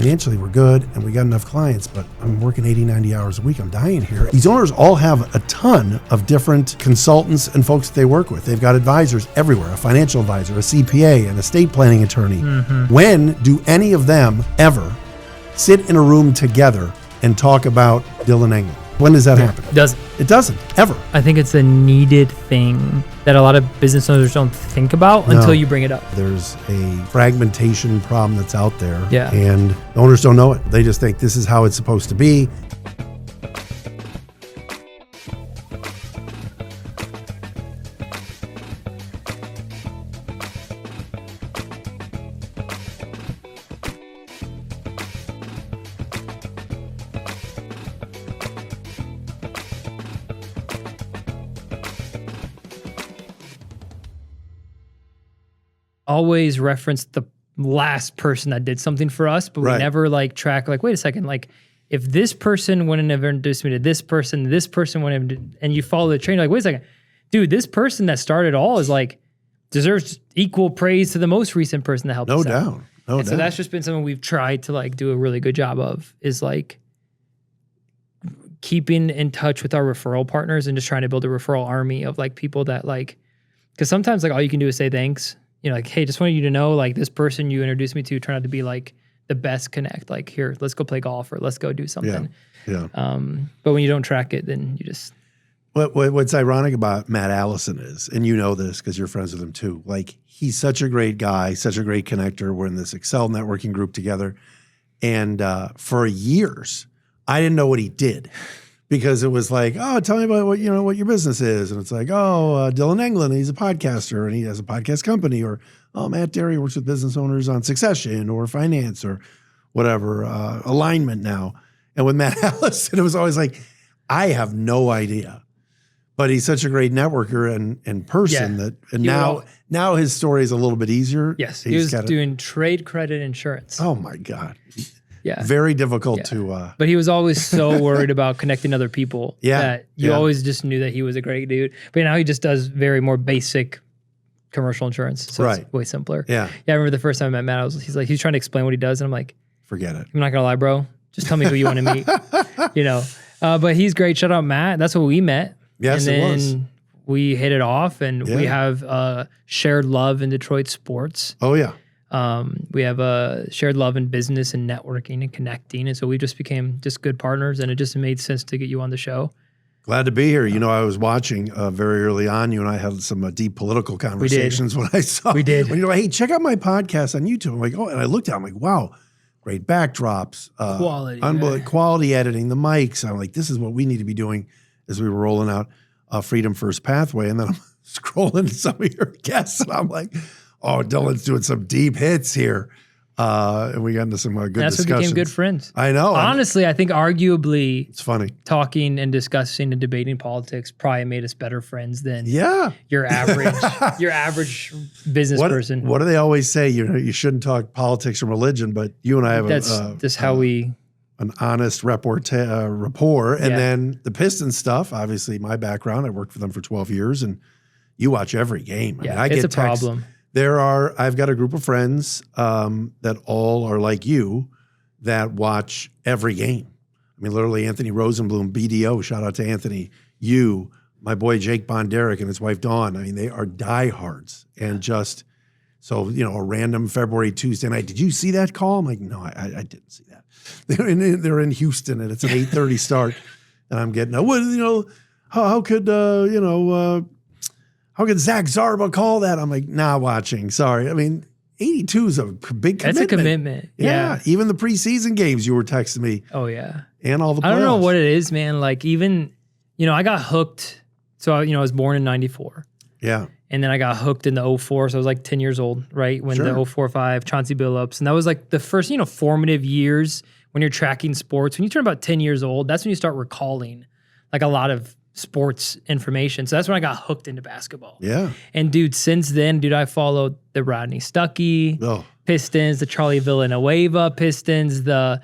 financially we're good and we got enough clients, but I'm working 80, 90 hours a week. I'm dying here. These owners all have a ton of different consultants and folks that they work with. They've got advisors everywhere, a financial advisor, a CPA, an estate planning attorney. When do any of them ever sit in a room together and talk about Dillon England? When does that happen? It doesn't, ever. I think it's a needed thing that a lot of business owners don't think about until you bring it up. There's a fragmentation problem that's out there. Yeah. And the owners don't know it. They just think this is how it's supposed to be. Always reference the last person that did something for us, but we never like track, like, wait a second, like if this person wouldn't have introduced me to this person wouldn't have, and you follow the train, like, wait a second, dude, this person that started all is like, deserves equal praise to the most recent person that helped us out. No doubt. So that's just been something we've tried to like do a really good job of, is like keeping in touch with our referral partners and just trying to build a referral army of like people that like, because sometimes like all you can do is say thanks. You know, like, hey, just wanted you to know, like, this person you introduced me to turned out to be like the best connect. Like, here, let's go play golf or let's go do something. Yeah. But when you don't track it, then you just. What's ironic about Matt Allison is, and you know this because you're friends with him too, like, he's such a great guy, such a great connector. We're in this Excel networking group together. And for years, I didn't know what he did. Because it was like, oh, tell me about what your business is. And it's like, oh, Dillon England, he's a podcaster and he has a podcast company. Or, oh, Matt Dery works with business owners on succession or finance or whatever, alignment now. And with Matt Allison, it was always like, I have no idea. But he's such a great networker and person that, and now his story is a little bit easier. Yes, he was doing trade credit insurance. Oh my God. Yeah. Very difficult to. But he was always so worried about connecting other people that you always just knew that he was a great dude. But now he just does very more basic commercial insurance. So it's way simpler. Yeah. Yeah. I remember the first time I met Matt, he's trying to explain what he does. And I'm like, forget it. I'm not going to lie, bro. Just tell me who you want to meet, but he's great. Shout out Matt. That's what we met. Yes, and it was. then we hit it off and we have shared love in Detroit sports. Oh yeah. We have a shared love in business and networking and connecting. And so we just became just good partners and it just made sense to get you on the show. Glad to be here. You know, I was watching very early on. You and I had some deep political conversations when I saw. We did. When you're like, hey, check out my podcast on YouTube. I'm like, oh, and I looked at it, I'm like, wow, great backdrops. Quality editing, the mics. I'm like, this is what we need to be doing as we were rolling out Freedom First Pathway. And then I'm scrolling some of your guests and I'm like, oh, Dillon's doing some deep hits here. And we got into some good discussions. That's what became good friends. I know. Honestly, I think arguably it's funny. Talking and discussing and debating politics probably made us better friends than your average business person. What do they always say? You shouldn't talk politics and religion, but you and I have that's how we an honest rapport. And then the Pistons stuff, obviously my background, I worked for them for 12 years and you watch every game. I mean, I get it's a problem. I've got a group of friends that all are like you that watch every game. I mean, literally Anthony Rosenblum, BDO, shout out to Anthony, you, my boy Jake Bonderick and his wife Dawn. I mean, they are diehards and just, so, a random February Tuesday night, did you see that call? I'm like, no, I didn't see that. They're in Houston and it's an 8:30 start and I'm getting, how could Zach Zarba call that? I'm like, watching. Sorry. I mean, 82 is a big commitment. That's a commitment. Yeah. Even the preseason games you were texting me. Oh, yeah. And all the playoffs. I don't know what it is, man. Like even, I got hooked. So, I was born in 94. Yeah. And then I got hooked in the 04. So I was like 10 years old, right? When the 04-05, Chauncey Billups. And that was like the first, formative years when you're tracking sports. When you turn about 10 years old, that's when you start recalling like a lot of sports information. So that's when I got hooked into basketball. Yeah. And dude, since then, I followed the Rodney Stuckey Pistons, the Charlie Villanueva Pistons, the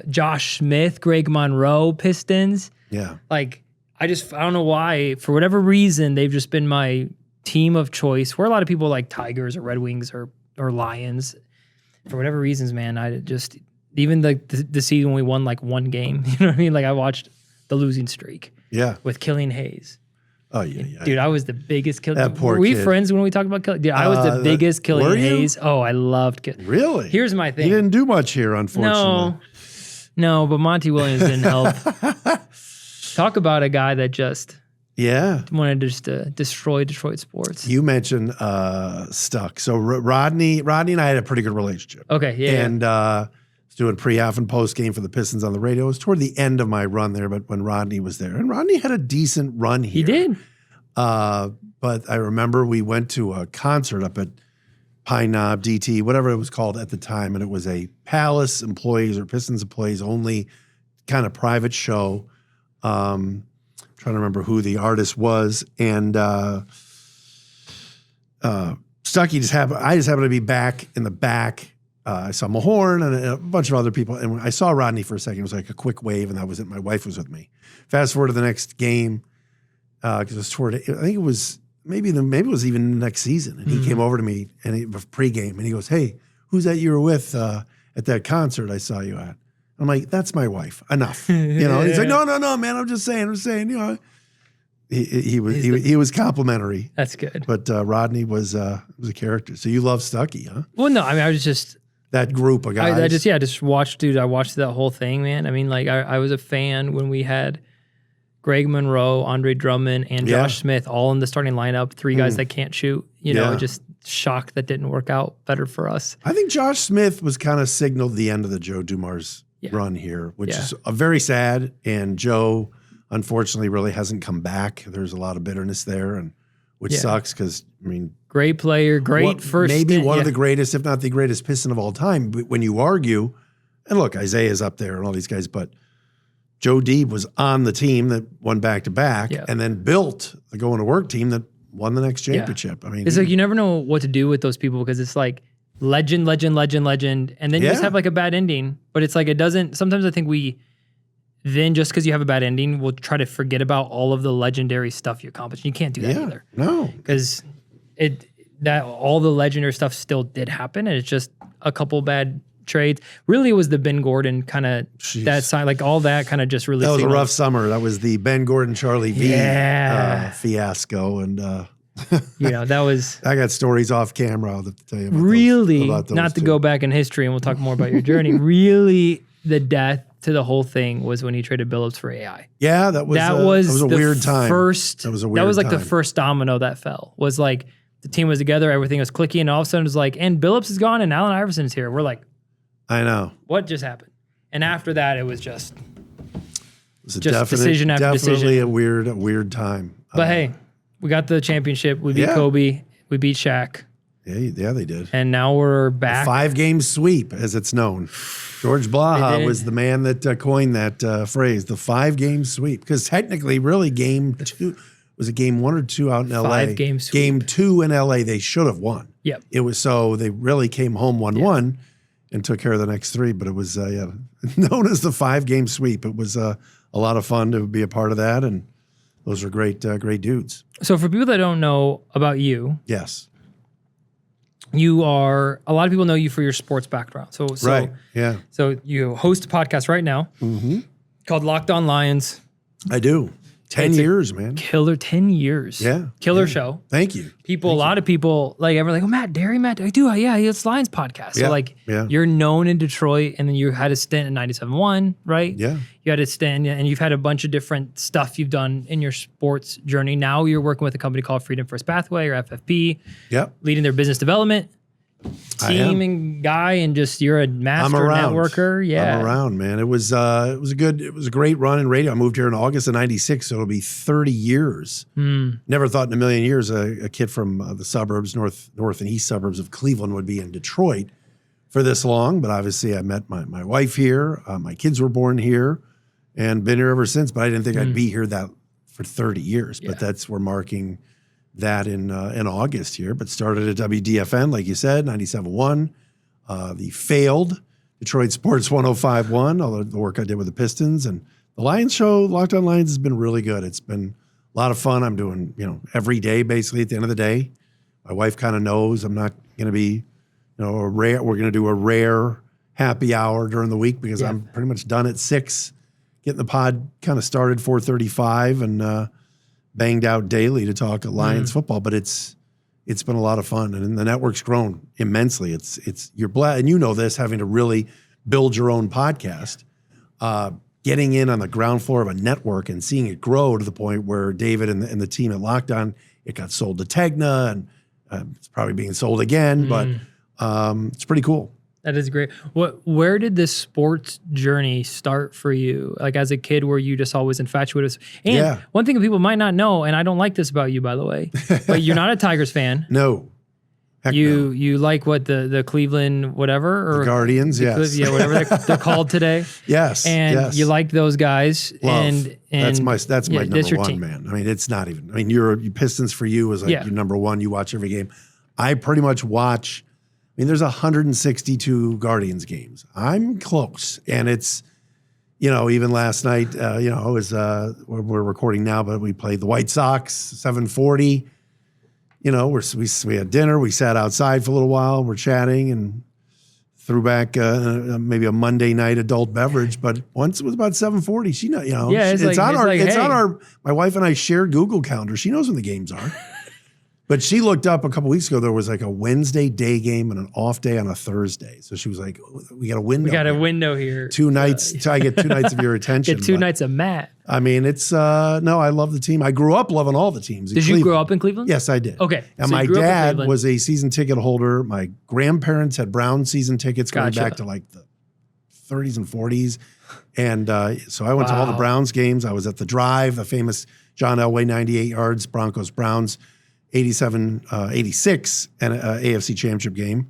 Josh Smith, Greg Monroe Pistons. Yeah. Like, I don't know why, for whatever reason, they've just been my team of choice, where a lot of people like Tigers or Red Wings or Lions. for whatever reasons, man, I just, even the season when we won like one game, you know what I mean? Like I watched the losing streak with Killian Hayes. Oh, yeah. Dude, I was the biggest Killian. That poor Were we kid. friends when we talked about Killian? Dude, I was the biggest Killian Hayes. Oh, I loved Killian. Really? Here's my thing. He didn't do much here, unfortunately. No, but Monty Williams didn't help. Talk about a guy that just wanted just to destroy Detroit sports. You mentioned Stuck. So Rodney and I had a pretty good relationship. Okay, yeah. And was doing pre-half and post-game for the Pistons on the radio. It was toward the end of my run there, but when Rodney was there. And Rodney had a decent run here. He did. But I remember we went to a concert up at Pine Knob, DT, whatever it was called at the time, and it was a Palace employees or Pistons employees only kind of private show. Trying to remember who the artist was, and Stucky I just happened to be back in the back. I saw Mahorn and a bunch of other people, and when I saw Rodney for a second. It was like a quick wave, and that was it. My wife was with me. Fast forward to the next game, because it was toward. I think it was maybe it was even the next season, and he came over to me and it was pregame, and he goes, "Hey, who's that you were with at that concert I saw you at?" I'm like, "That's my wife. Enough." You know. He's like, "No, man. I'm just saying. You know." He was complimentary. That's good. But Rodney was a character. So you love Stucky, huh? Well, no, I mean, I was just that group of guys. I just watched, dude. I watched that whole thing, man. I mean, like I was a fan when we had Greg Monroe, Andre Drummond, and Josh Smith all in the starting lineup. Three guys that can't shoot. You know, just shocked that didn't work out better for us. I think Josh Smith was kind of signaled the end of the Joe Dumars run here, which is very sad. And Joe, unfortunately, really hasn't come back. There's a lot of bitterness there, and which sucks because, I mean, great player, first maybe stint, one of the greatest, if not the greatest Piston of all time. But when you argue, and look, Isaiah's up there and all these guys, but Joe Deeb was on the team that won back-to-back and then built the going to work team that won the next championship. I mean, it's like you never know what to do with those people because it's like legend, and then you just have like a bad ending. But it's like it doesn't. Sometimes I think we then just because you have a bad ending, we'll try to forget about all of the legendary stuff you accomplished. You can't do that either. No, because all the legendary stuff still did happen, and it's just a couple bad trades. Really, it was the Ben Gordon kind of that side, like all that kind of just really. That was a rough summer. That was the Ben Gordon Charlie V fiasco, and you know that was. I got stories off camera. I'll have to tell you about really those, about those not to go back in history, and we'll talk more about your journey. Really, the death to the whole thing was when he traded Billups for AI. Yeah, that was a weird time. That was like the first domino that fell. Was like the team was together, everything was clicking, and all of a sudden it was like, and Billups is gone, and Allen Iverson's here. We're like, I know what just happened. And after that, it was just decision after decision. Definitely a weird time. But hey, we got the championship. We beat Kobe. We beat Shaq. Yeah, they did. And now we're back. A 5-game sweep, as it's known. George Blaha was the man that coined that phrase, the 5-game sweep. Because technically, really, game 2 was a game 1 or 2 out in LA. 5-game sweep. Game 2 in LA, they should have won. Yep. It was so they really came home 1-1 and took care of the next 3. But it was known as the 5-game sweep. It was a lot of fun to be a part of that, and those are great dudes. So for people that don't know about you, yes. You are, a lot of people know you for your sports background. So right, yeah. So you host a podcast right now called Locked On Lions. I do. 10 years, man. Killer, 10 years. Yeah. Killer show. Thank you. A lot of people, like, everyone's like, oh, Matt Dery, I do. Yeah, it's Lions podcast. So, like, you're known in Detroit, and then you had a stint in 97.1, right? Yeah. You had a stint, and you've had a bunch of different stuff you've done in your sports journey. Now you're working with a company called Freedom First Pathway, or FFP. Yep. Leading their business development team and guy, and just you're a master networker. Yeah, I'm around, man. It was a great run in radio. I moved here in August of '96, so it'll be 30 years. Never thought in a million years a kid from the suburbs, north and east suburbs of Cleveland, would be in Detroit for this long. But obviously, I met my wife here. My kids were born here, and been here ever since. But I didn't think I'd be here for 30 years. But we're marking that in August here, but started at WDFN, like you said, 97.1. The failed Detroit Sports 105.1, all the work I did with the Pistons. And the Lions show, Locked On Lions, has been really good. It's been a lot of fun. I'm doing, every day, basically, at the end of the day. My wife kind of knows I'm not going to be we're going to do a rare happy hour during the week because I'm pretty much done at 6, getting the pod kind of started 4:35 and banged out daily to talk Lions football. But it's been a lot of fun, and the network's grown immensely. You're blessed, and you know this, having to really build your own podcast, getting in on the ground floor of a network and seeing it grow to the point where David and the team at Lockdown, it got sold to Tegna, and it's probably being sold again, but it's pretty cool. That is great. Where did this sports journey start for you? Like as a kid, were you just always infatuated? And one thing that people might not know, and I don't like this about you, by the way, but you're not a Tigers fan. No. Heck you no. You like what the Cleveland whatever or the Guardians, yes, whatever they're called today. Yes, and you like those guys. Love. And that's my number one, team. man. I mean, it's not even. I mean, your Pistons for you is like your number one. You watch every game. I pretty much watch. I mean, there's 162 Guardians games. I'm close, and it's even last night. It was we're recording now, but we played the White Sox 7:40. We had dinner. We sat outside for a little while. We're chatting and threw back maybe a Monday night adult beverage. But once it was about 7:40, it's on our my wife and I shared Google Calendar. She knows when the games are. But she looked up a couple weeks ago. There was like a Wednesday day game and an off day on a Thursday. So she was like, "We got a window. We got a window here. 2 nights. So I get 2 nights of your attention. Get 2 nights of Matt. I mean, it's no. I love the team. I grew up loving all the teams. Did you grow up in Cleveland? Yes, I did. Okay. And my dad was a season ticket holder. My grandparents had Brown season tickets going back to like the 30s and 40s. And so I went to all the Browns games. I was at the Drive, the famous John Elway 98 yards, Broncos Browns. 87, 86, and AFC Championship game.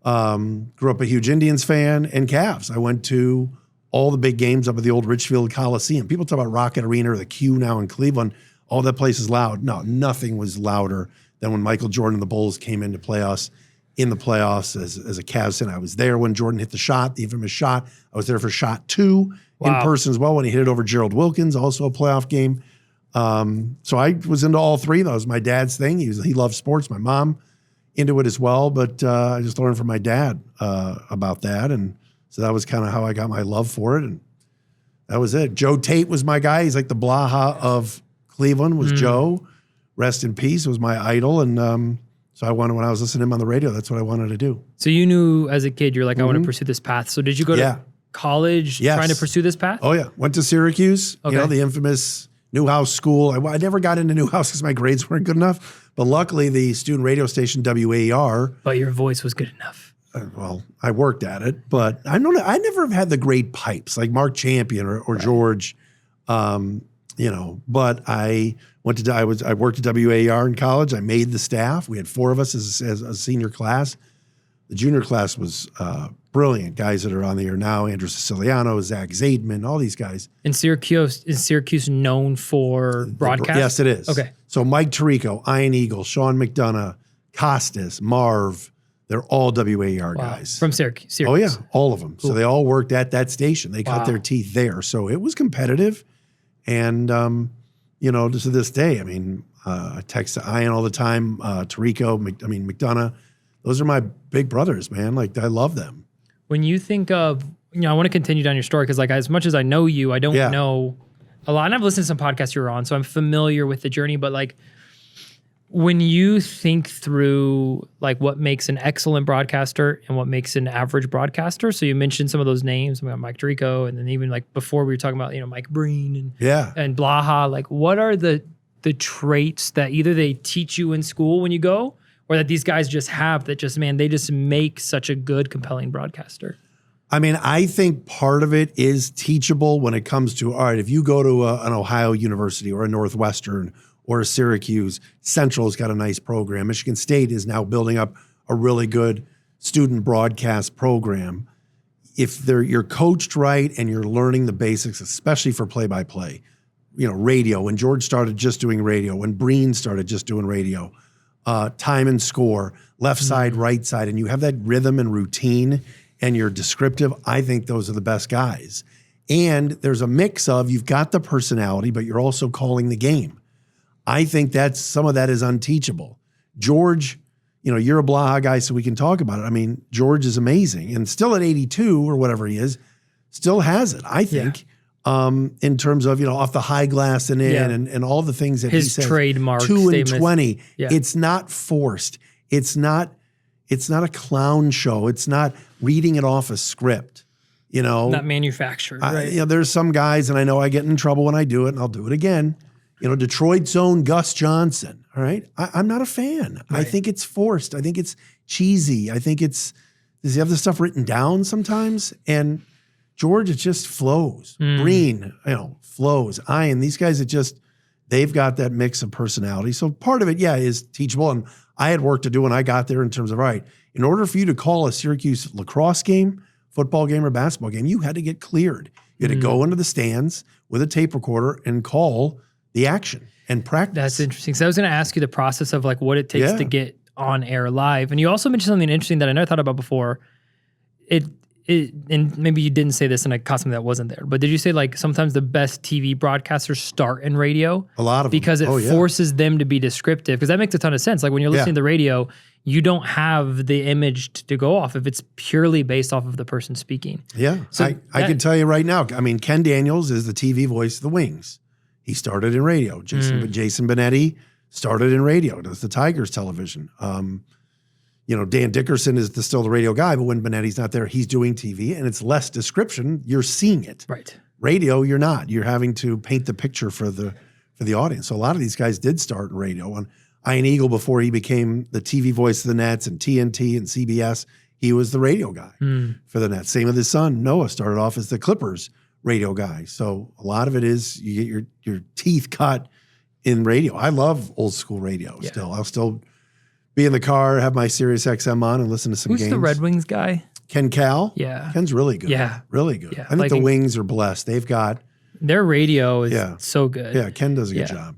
Grew up a huge Indians fan and Cavs. I went to all the big games up at the old Richfield Coliseum. People talk about Rocket Arena or the Q now in Cleveland. All that place is loud. No, nothing was louder than when Michael Jordan and the Bulls came in to play us in the playoffs as a Cavs fan. I was there when Jordan hit the shot, the infamous shot. I was there for shot 2 in person as well when he hit it over Gerald Wilkins, also a playoff game. So I was into all 3. That was my dad's thing. He loved sports. My mom into it as well, but I just learned from my dad about that, and so that was kind of how I got my love for it, and that was it. Joe Tate was my guy. He's like the Blaha of Cleveland. Was Joe, rest in peace. Was my idol, and so I wanted when I was listening to him on the radio. That's what I wanted to do. So you knew as a kid, you're like, I want to pursue this path. So did you go to college trying to pursue this path? Oh yeah, went to Syracuse. Okay. The infamous Newhouse School. I never got into Newhouse because my grades weren't good enough. But luckily, the student radio station WAER. But your voice was good enough. Well, I worked at it, but I never have had the great pipes like Mark Champion or George. But I worked at WAER in college. I made the staff. We had 4 of us as a senior class. The junior class was brilliant. Guys that are on the air now, Andrew Siciliano, Zach Zaidman, all these guys. And Syracuse, is Syracuse known for broadcast? Yes, it is. Okay. So Mike Tirico, Ian Eagle, Sean McDonough, Costas, Marv, they're all WAER guys. From Syracuse. Oh, yeah, all of them. Cool. So they all worked at that station. They cut their teeth there. So it was competitive. And, to this day, I mean, I text Ian all the time, Tirico, McDonough. Those are my big brothers, man. Like, I love them. When you think of, I want to continue down your story because, like, as much as I know you, I don't know a lot. And I've listened to some podcasts you're on, so I'm familiar with the journey. But, like, when you think through, like, what makes an excellent broadcaster and what makes an average broadcaster, so you mentioned some of those names, Mike Tirico, and then even, like, before we were talking about, Mike Breen and Blaha, like, what are the traits that either they teach you in school when you go, or that these guys just have that they just make such a good, compelling broadcaster? I mean, I think part of it is teachable when it comes to, all right, if you go to an Ohio University or a Northwestern or a Syracuse, Central's got a nice program. Michigan State is now building up a really good student broadcast program. If you're coached right and you're learning the basics, especially for play-by-play, radio, when George started just doing radio, when Breen started just doing radio, time and score, left side, right side, and you have that rhythm and routine and you're descriptive, I think those are the best guys. And there's a mix of, you've got the personality, but you're also calling the game. I think some of that is unteachable. George, you're a Blaha guy, so we can talk about it. I mean, George is amazing, and still at 82 or whatever he is, still has it, I think, in terms of, off the high glass and in and all the things that his he says. trademark 2 and 20. Yeah. It's not forced. It's not a clown show. It's not reading it off a script, Not manufactured, right? There's some guys, and I know I get in trouble when I do it, and I'll do it again. Detroit's own Gus Johnson, all right? I'm not a fan. Right. I think it's forced. I think it's cheesy. I think does he have the stuff written down sometimes? And George, it just flows. Green, flows. Ian, these guys, they've got that mix of personality. So part of it, is teachable. And I had work to do when I got there in terms of, all right, in order for you to call a Syracuse lacrosse game, football game, or basketball game, you had to get cleared. You had to go into the stands with a tape recorder and call the action and practice. That's interesting. So I was going to ask you the process of what it takes to get on air live. And you also mentioned something interesting that I never thought about before. And maybe you didn't say this and I caught something that wasn't there, but did you say sometimes the best TV broadcasters start in radio? A lot of them. Because it forces them to be descriptive. Because that makes a ton of sense. When you're listening to the radio, you don't have the image to go off if it's purely based off of the person speaking. Yeah. So I can tell you right now, Ken Daniels is the TV voice of the Wings. He started in radio. Jason Benetti started in radio, does the Tigers television. Dan Dickerson is still the radio guy, but when Benetti's not there, he's doing TV, and it's less description. You're seeing it. Right. Radio, you're not. You're having to paint the picture for the audience. So a lot of these guys did start in radio. And Ian Eagle, before he became the TV voice of the Nets and TNT and CBS, he was the radio guy for the Nets. Same with his son, Noah, started off as the Clippers radio guy. So a lot of it is you get your teeth cut in radio. I love old school radio still. I'll still be in the car, have my Sirius XM on and listen to some games. Who's the Red Wings guy? Ken Cal? Yeah. Ken's really good. Yeah. Really good. Yeah. I think the Wings are blessed. They've got... Their radio is so good. Yeah, Ken does a good job.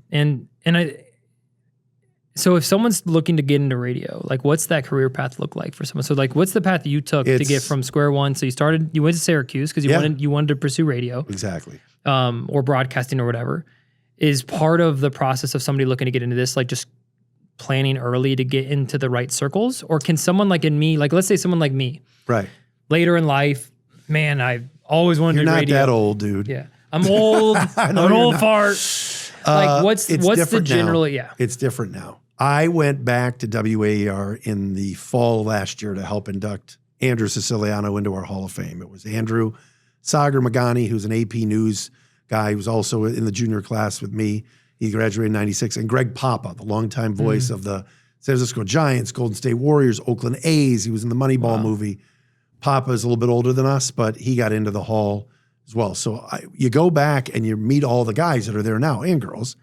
So if someone's looking to get into radio, what's that career path look like for someone? So what's the path you took to get from square one? So you went to Syracuse because you wanted to pursue radio. Exactly. Or broadcasting or whatever. Is part of the process of somebody looking to get into this, just planning early to get into the right circles? Or can someone in me, let's say someone like me, right, later in life, man, I've always wanted to do radio. You're not that old, dude. Yeah. I'm old. I'm an old fart. What's the general, It's different now. I went back to WAER in the fall last year to help induct Andrew Siciliano into our Hall of Fame. It was Andrew Sagar Magani, who's an AP News guy, who was also in the junior class with me. He graduated in 96. And Greg Papa, the longtime voice of the San Francisco Giants, Golden State Warriors, Oakland A's. He was in the Moneyball movie. Papa is a little bit older than us, but he got into the Hall as well. So you go back and you meet all the guys that are there now and girls.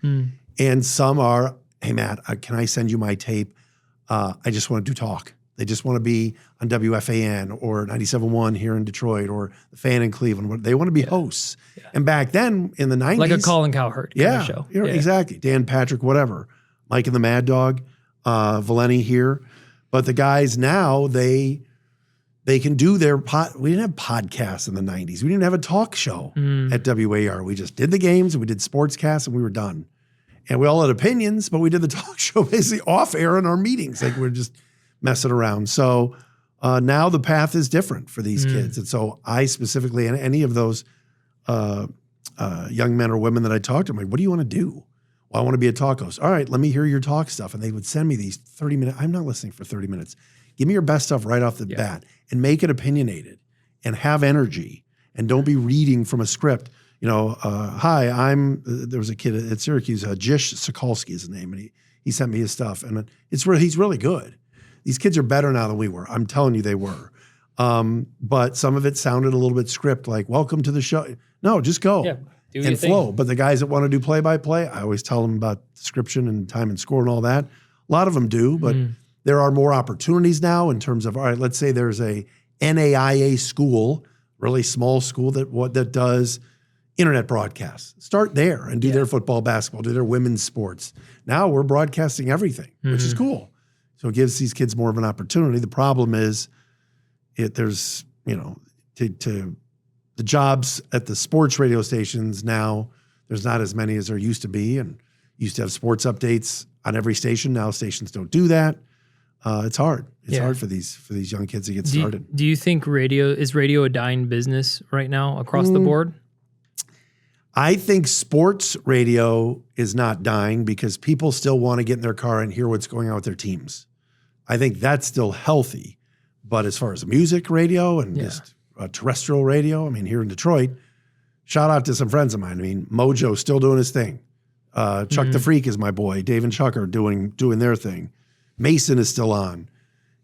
And some are, hey, Matt, can I send you my tape? I just want to do talk. They just want to be on WFAN or 97.1 here in Detroit or the Fan in Cleveland. They want to be hosts. Yeah. And back then in the 90s. Like a Colin Cowherd kind of show. Exactly. Dan Patrick, whatever. Mike and the Mad Dog, Valeni here. But the guys now, they can do their we didn't have podcasts in the 90s. We didn't have a talk show at WAR. We just did the games and we did sportscasts and we were done. And we all had opinions, but we did the talk show basically off air in our meetings. We're just messing around. So now the path is different for these kids. And so I specifically, and any of those young men or women that I talked to, I'm like, what do you want to do? Well, I want to be a talk host. All right, let me hear your talk stuff. And they would send me these 30-minute, I'm not listening for 30 minutes. Give me your best stuff right off the bat and make it opinionated and have energy and don't be reading from a script. Hi, there was a kid at Syracuse, Jish Sokolsky is his name, and he sent me his stuff. And he's really good. These kids are better now than we were. I'm telling you they were. But some of it sounded a little bit script, like, welcome to the show. No, just go and flow. Thing. But the guys that want to do play-by-play, I always tell them about description and time and score and all that. A lot of them do, but there are more opportunities now in terms of, all right, let's say there's a NAIA school, really small school that does internet broadcasts. Start there and do their football, basketball, do their women's sports. Now we're broadcasting everything, which is cool. So it gives these kids more of an opportunity. The problem is there's the jobs at the sports radio stations now, there's not as many as there used to be, and used to have sports updates on every station. Now stations don't do that. It's hard. It's hard for these young kids to get started. Do you think radio a dying business right now across the board? I think sports radio is not dying because people still want to get in their car and hear what's going on with their teams. I think that's still healthy. But as far as music radio and just terrestrial radio, I mean, here in Detroit, shout out to some friends of mine. I mean, Mojo's still doing his thing. Chuck the Freak is my boy. Dave and Chuck are doing their thing. Mason is still on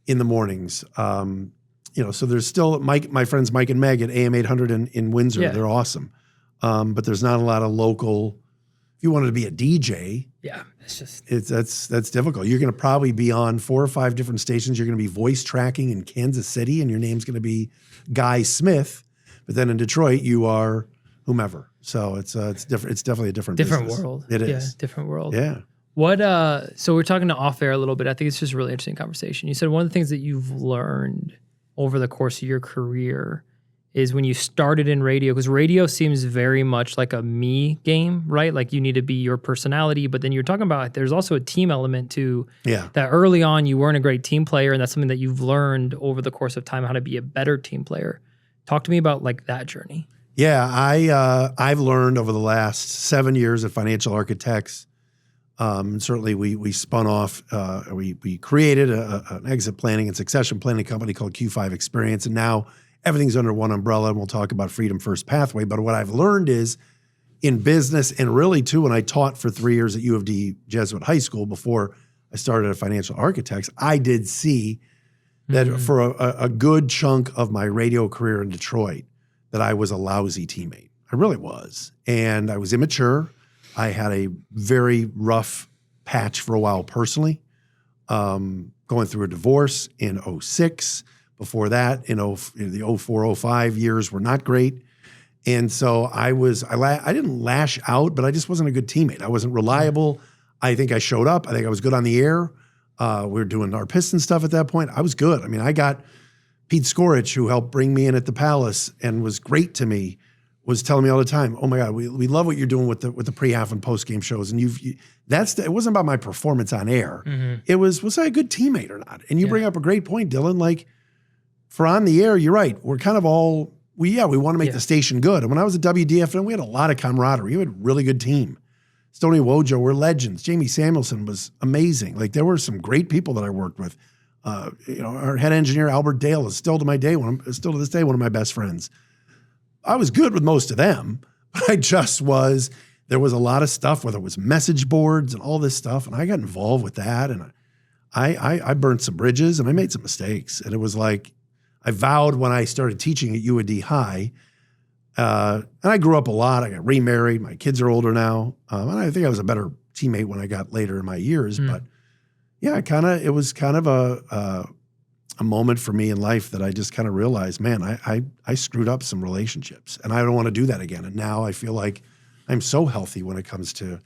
in the mornings. So there's still my friends Mike and Meg at AM 800 in Windsor. Yeah. They're awesome. But there's not a lot of local. If you wanted to be a DJ, that's difficult. You're going to probably be on 4 or 5 different stations. You're going to be voice tracking in Kansas City, and your name's going to be Guy Smith. But then in Detroit, you are whomever. So it's different. It's definitely a different business. World. It is different world. Yeah. What? So we're talking to off air a little bit. I think it's just a really interesting conversation. You said one of the things that you've learned over the course of your career is when you started in radio, because radio seems very much like a me game, right? Like you need to be your personality, but then you're talking about there's also a team element to that early on you weren't a great team player, and that's something that you've learned over the course of time how to be a better team player. Talk to me about like that journey. Yeah, I've learned over the last 7 years at Financial Architects. Certainly we spun off, we created an exit planning and succession planning company called Q5 Experience, and now everything's under one umbrella, and we'll talk about Freedom First Pathway. But what I've learned is in business, and really too, when I taught for 3 years at U of D Jesuit High School before I started at Financial Architects, I did see that for a good chunk of my radio career in Detroit, that I was a lousy teammate. I really was. And I was immature. I had a very rough patch for a while personally, going through a divorce in 2006. Before that, in the 04, 05 years were not great. And so I didn't lash out, but I just wasn't a good teammate. I wasn't reliable. I think I showed up. I think I was good on the air. We were doing our Pistons stuff at that point. I was good. I mean, I got Pete Skorich, who helped bring me in at the Palace and was great to me, was telling me all the time, "Oh my God, we love what you're doing with the pre-half and post-game shows." And it wasn't about my performance on air. It was I a good teammate or not? And you bring up a great point, Dillon. Like, for on the air, you're right. We're kind of all, we want to make the station good. And when I was at WDFN, we had a lot of camaraderie. We had a really good team. Stoney Wojo were legends. Jamie Samuelson was amazing. Like, there were some great people that I worked with. Our head engineer, Albert Dale, is still to this day, one of my best friends. I was good with most of them, but there was a lot of stuff, whether it was message boards and all this stuff. And I got involved with that. And I burned some bridges and I made some mistakes. And it was like, I vowed when I started teaching at UAD High, and I grew up a lot. I got remarried. My kids are older now. And I think I was a better teammate when I got later in my years. But yeah, it was kind of a moment for me in life that I just kind of realized, man, I screwed up some relationships and I don't want to do that again. And now I feel like I'm so healthy when it comes to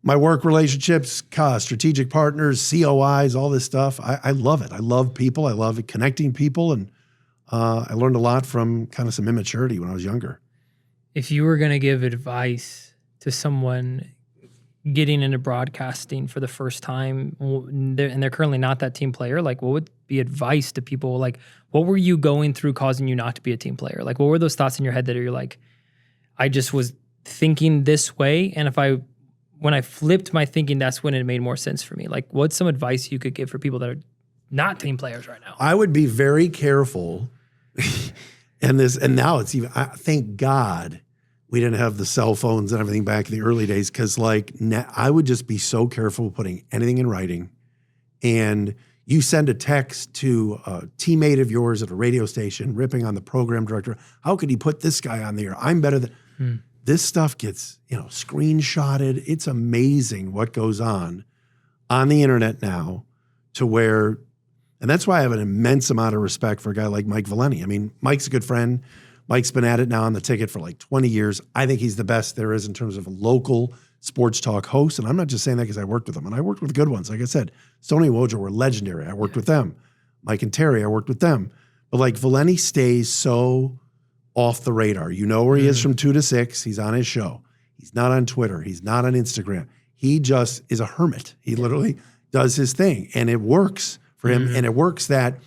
my work relationships, strategic partners, COIs, all this stuff. I love it. I love people. I love connecting people. And I learned a lot from kind of some immaturity when I was younger. If you were going to give advice to someone getting into broadcasting for the first time and they're currently not that team player, like what would be advice to people? Like, what were you going through causing you not to be a team player? Like, what were those thoughts in your head that you're like, I just was thinking this way, and when I flipped my thinking, that's when it made more sense for me. Like, what's some advice you could give for people that are not team players right now? I would be very careful. And now it's even, thank God we didn't have the cell phones and everything back in the early days. Cause I would just be so careful putting anything in writing. And you send a text to a teammate of yours at a radio station, ripping on the program director. How could he put this guy on the air? I'm better than, this stuff gets, screenshotted. It's amazing what goes on the internet now to where, and that's why I have an immense amount of respect for a guy like Mike Valeni. I mean, Mike's a good friend. Mike's been at it now on the ticket for like 20 years. I think he's the best there is in terms of a local sports talk host. And I'm not just saying that because I worked with him. And I worked with good ones. Like I said, Stoney and Wojo were legendary. I worked with them. Mike and Terry, I worked with them. But like Valeni stays so off the radar. You know where he is from 2 to 6. He's on his show. He's not on Twitter. He's not on Instagram. He just is a hermit. He literally does his thing. And it works for him. And it works that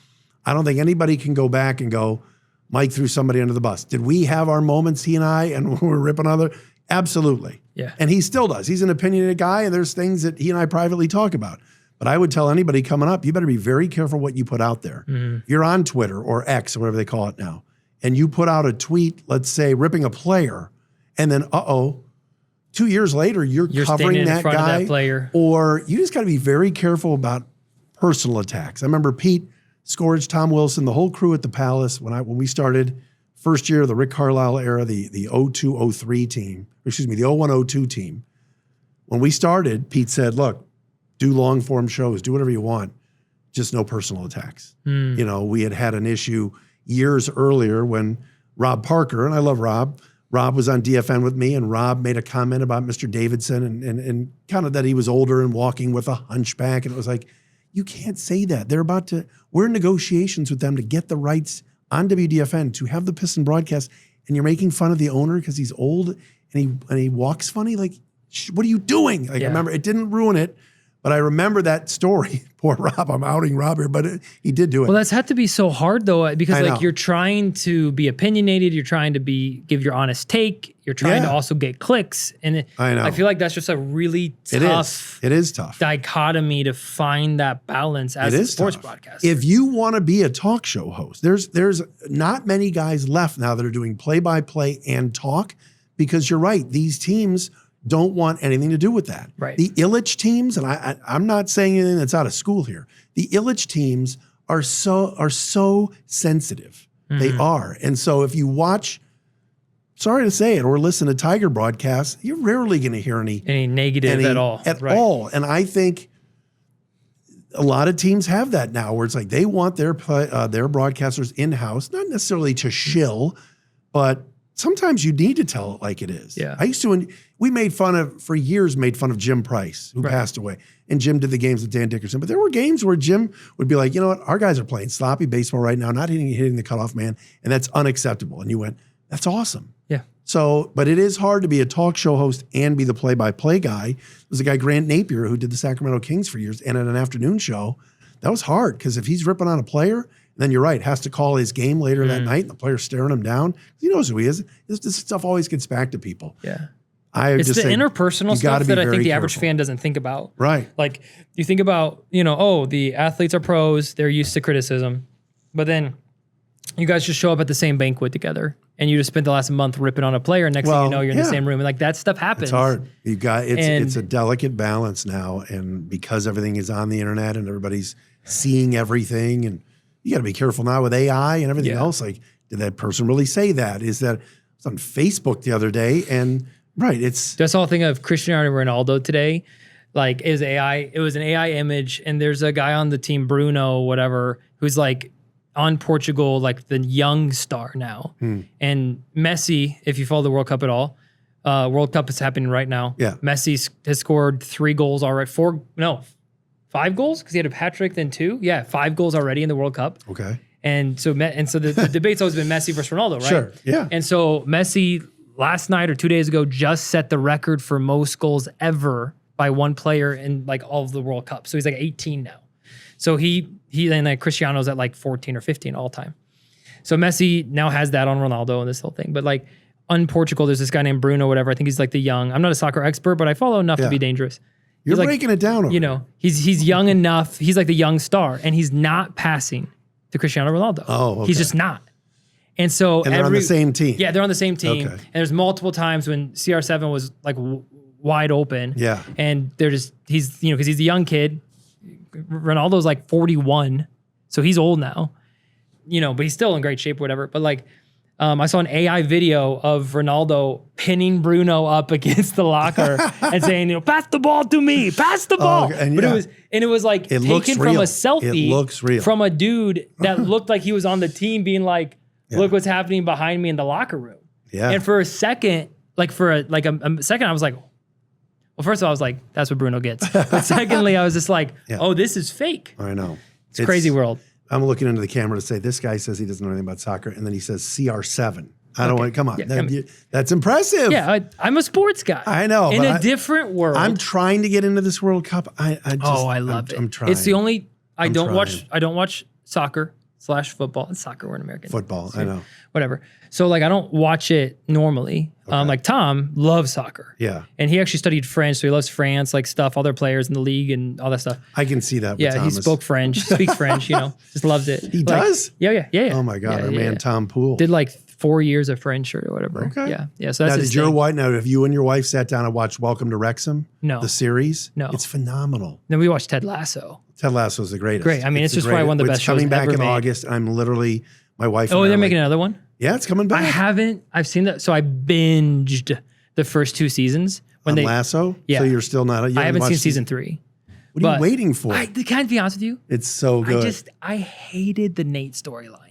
I don't think anybody can go back and go, Mike threw somebody under the bus. Did we have our moments, he and I, and we're ripping other? Absolutely. Yeah. And he still does. He's an opinionated guy, and there's things that he and I privately talk about. But I would tell anybody coming up, you better be very careful what you put out there. You're on Twitter or X or whatever they call it now, and you put out a tweet, let's say, ripping a player, and then, 2 years later, you're covering that front guy. of that player. Or you just got to be very careful about personal attacks. I remember Pete Scourge, Tom Wilson, the whole crew at the Palace, when we started first year of the Rick Carlisle era, the 02-03 team, the 01-02 team. When we started, Pete said, look, do long form shows, do whatever you want, just no personal attacks. You know, we had an issue years earlier when Rob Parker, and I love Rob was on DFN with me, and Rob made a comment about Mr. Davidson and kind of that he was older and walking with a hunchback. And it was like, you can't say that. We're in negotiations with them to get the rights on WDFN to have the Piston broadcast, and you're making fun of the owner because he's old and he walks funny. Like, what are you doing? Like, I remember, it didn't ruin it, but I remember that story. Poor Rob, I'm outing Rob here, but he did do it. Well, that's had to be so hard though, because like you're trying to be opinionated, you're trying to give your honest take, you're trying to also get clicks, and I feel like that's just a really tough. It is tough dichotomy to find that balance as a sports broadcaster. If you want to be a talk show host, there's not many guys left now that are doing play-by-play and talk, because you're right, these teams don't want anything to do with that. Right. The Illich teams, and I'm not saying anything that's out of school here. The Illich teams are so sensitive. They are. And so if you watch, sorry to say it, or listen to Tiger broadcasts, you're rarely going to hear any negative at all. At all. And I think a lot of teams have that now, where it's like they want their broadcasters in-house, not necessarily to shill, but sometimes you need to tell it like it is. Yeah. I used to, we for years made fun of Jim Price, who passed away. And Jim did the games with Dan Dickerson. But there were games where Jim would be like, you know what, our guys are playing sloppy baseball right now, not hitting the cutoff man, and that's unacceptable. And you went, that's awesome. Yeah. So, but it is hard to be a talk show host and be the play-by-play guy. There was a guy, Grant Napier, who did the Sacramento Kings for years, and at an afternoon show, that was hard, because if he's ripping on a player, then you're right, has to call his game later that night, and the player's staring him down. He knows who he is. This stuff always gets back to people. Yeah. It's the interpersonal stuff that I think the average fan doesn't think about. Right. Like, you think about, the athletes are pros, they're used to criticism, but then you guys just show up at the same banquet together, and you just spent the last month ripping on a player, and next thing you know, you're in the same room, and like that stuff happens. It's hard. It's a delicate balance now, and because everything is on the internet and everybody's seeing everything, and you got to be careful now with AI and everything else. Like, did that person really say that? It was on Facebook the other day, and that's the whole thing of Cristiano Ronaldo today. Like, it was an AI image, and there's a guy on the team, Bruno, whatever, who's like on Portugal, like the young star now. And Messi, if you follow the World Cup at all, World Cup is happening right now. Yeah. Messi has scored 3 goals already. 5 goals, because he had a hat-trick, then 2. Yeah, 5 goals already in the World Cup. Okay. And so the debate's always been Messi versus Ronaldo, right? Sure, yeah. And so Messi last night or 2 days ago just set the record for most goals ever by one player in like all of the World Cup. So he's like 18 now. So he and like Cristiano's at like 14 or 15 all time. So Messi now has that on Ronaldo and this whole thing. But like on Portugal, there's this guy named Bruno, whatever. I think he's like I'm not a soccer expert, but I follow enough to be dangerous. You're breaking it down. He's young enough. He's like the young star, and he's not passing to Cristiano Ronaldo. Oh, okay. He's just not. And so they're on the same team. Yeah, they're on the same team. Okay. And there's multiple times when CR7 was like wide open. Yeah. And he's because he's a young kid. Ronaldo's like 41, so he's old now. But he's still in great shape or whatever. But like, I saw an AI video of Ronaldo pinning Bruno up against the locker and saying, pass the ball to me, pass the ball. Okay. But it was like taken from a selfie from a dude that looked like he was on the team, being like, look what's happening behind me in the locker room. Yeah. And for a second, like a second, I was like, well, first of all, I was like, that's what Bruno gets. But secondly, I was just like, oh, this is fake. I know. It's a crazy world. I'm looking into the camera to say, this guy says he doesn't know anything about soccer, and then he says CR7. I don't want to, come on. Yeah, that's impressive. Yeah, I'm a sports guy. I know. In a different world. I'm trying to get into this World Cup. I love it. I'm trying. It's the only I don't watch soccer / football. It's soccer, we're an American. Football, I know. Whatever. So like I don't watch it normally. Like Tom loves soccer. Yeah. And he actually studied French, so he loves France, like stuff, all their players in the league and all that stuff. I can see that with Yeah, Thomas. he spoke French, speaks French, just loves it. He does? Yeah. Oh my God, our man Tom Poole. Did like 4 years of French or whatever. Okay. Yeah. So that's now, have you and your wife sat down and watched Welcome to Wrexham? No. The series? No. It's phenomenal. Then we watched Ted Lasso. Ted Lasso is the greatest. Great. I mean, it's just probably one of the best shows coming back ever in made. August. I'm literally, my wife and Oh, I they're are making another one? Yeah, it's coming back. I've seen that. So I binged the first 2 seasons. On Lasso? Yeah. So you're still not, I haven't seen season 3. What are you waiting for? Can I be honest with you? It's so good. I hated the Nate storyline.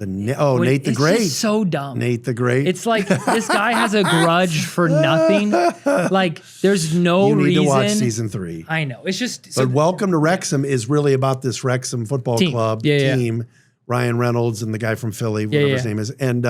Nate the Great. It's just so dumb. Nate the Great. It's like this guy has a grudge for nothing. Like there's no reason. You need to watch season 3. I know. It's just. But Welcome to Wrexham is really about this Wrexham football club team. Ryan Reynolds and the guy from Philly, whatever his name is. And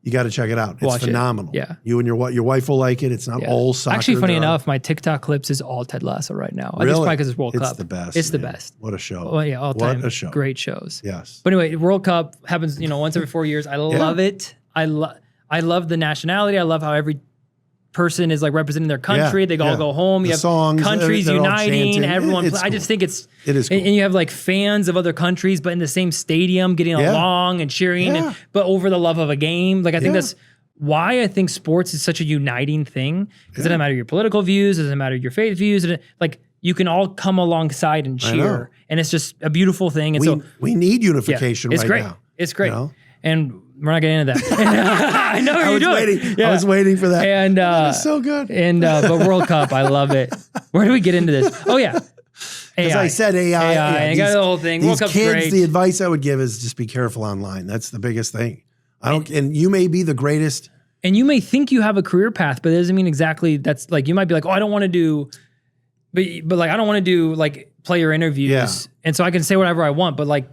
you got to check it out. It's Watch phenomenal. Yeah. You and your wife will like it. It's not all soccer. Actually, funny enough, my TikTok clips is all Ted Lasso right now. I think it's probably because it's World Cup. It's the best. It's the best. What a show. Well, yeah, all time. What a show. Great shows. Yes. But anyway, World Cup happens, once every 4 years. I love it. I love the nationality. I love how every person is like representing their country. They all go home. You have songs, countries they're all uniting. chanting. Everyone. It's I just think it is cool. And you have like fans of other countries, but in the same stadium, getting along and cheering, but over the love of a game. Like I think that's why I think sports is such a uniting thing. Because it doesn't matter your political views, it doesn't matter your faith views. Like you can all come alongside and cheer, and it's just a beautiful thing. And we need unification it's right great. now. It's great. And we're not getting into that. I know what you're doing. I was waiting for that. And that is so good. And but World Cup, I love it. Where do we get into this? Oh yeah, as I said, AI. I got the whole thing. World Cup's kids, great. The advice I would give is just be careful online. That's the biggest thing. And you may be the greatest. And you may think you have a career path, but it doesn't mean exactly that's like, you might be like, oh, I don't want to do, but like, I don't want to do like player interviews. Yeah. And so I can say whatever I want, but like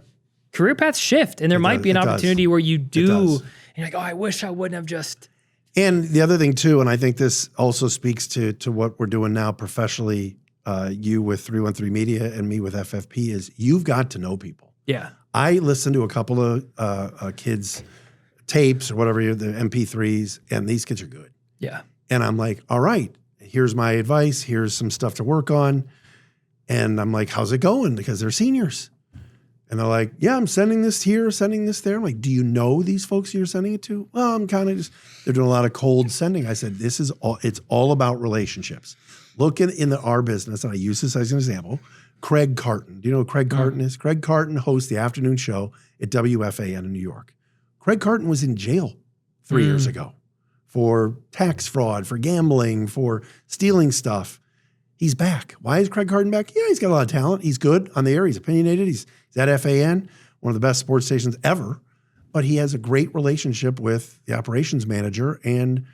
career paths shift and there might be an opportunity where you do, and you're like, oh, I wish I wouldn't have just. And the other thing too, and I think this also speaks to what we're doing now professionally, you with 313 Media and me with FFP, is you've got to know people. Yeah. I listened to a couple of kids' tapes or whatever, the MP3s, and these kids are good. Yeah. And I'm like, all right, here's my advice. Here's some stuff to work on. And I'm like, how's it going? Because they're seniors. And they're like, yeah, I'm sending this here, sending this there. I'm like, do you know these folks you're sending it to? Well, I'm kind of just, they're doing a lot of cold sending. I said, it's all about relationships. Look in our business, and I use this as an example, Craig Carton. Do you know who Craig Carton is? Craig Carton hosts the afternoon show at WFAN in New York. Craig Carton was in jail 3 years ago for tax fraud, for gambling, for stealing stuff. He's back. Why is Craig Carton back? Yeah, he's got a lot of talent. He's good on the air. He's opinionated. He's at FAN, one of the best sports stations ever. But he has a great relationship with the operations manager, and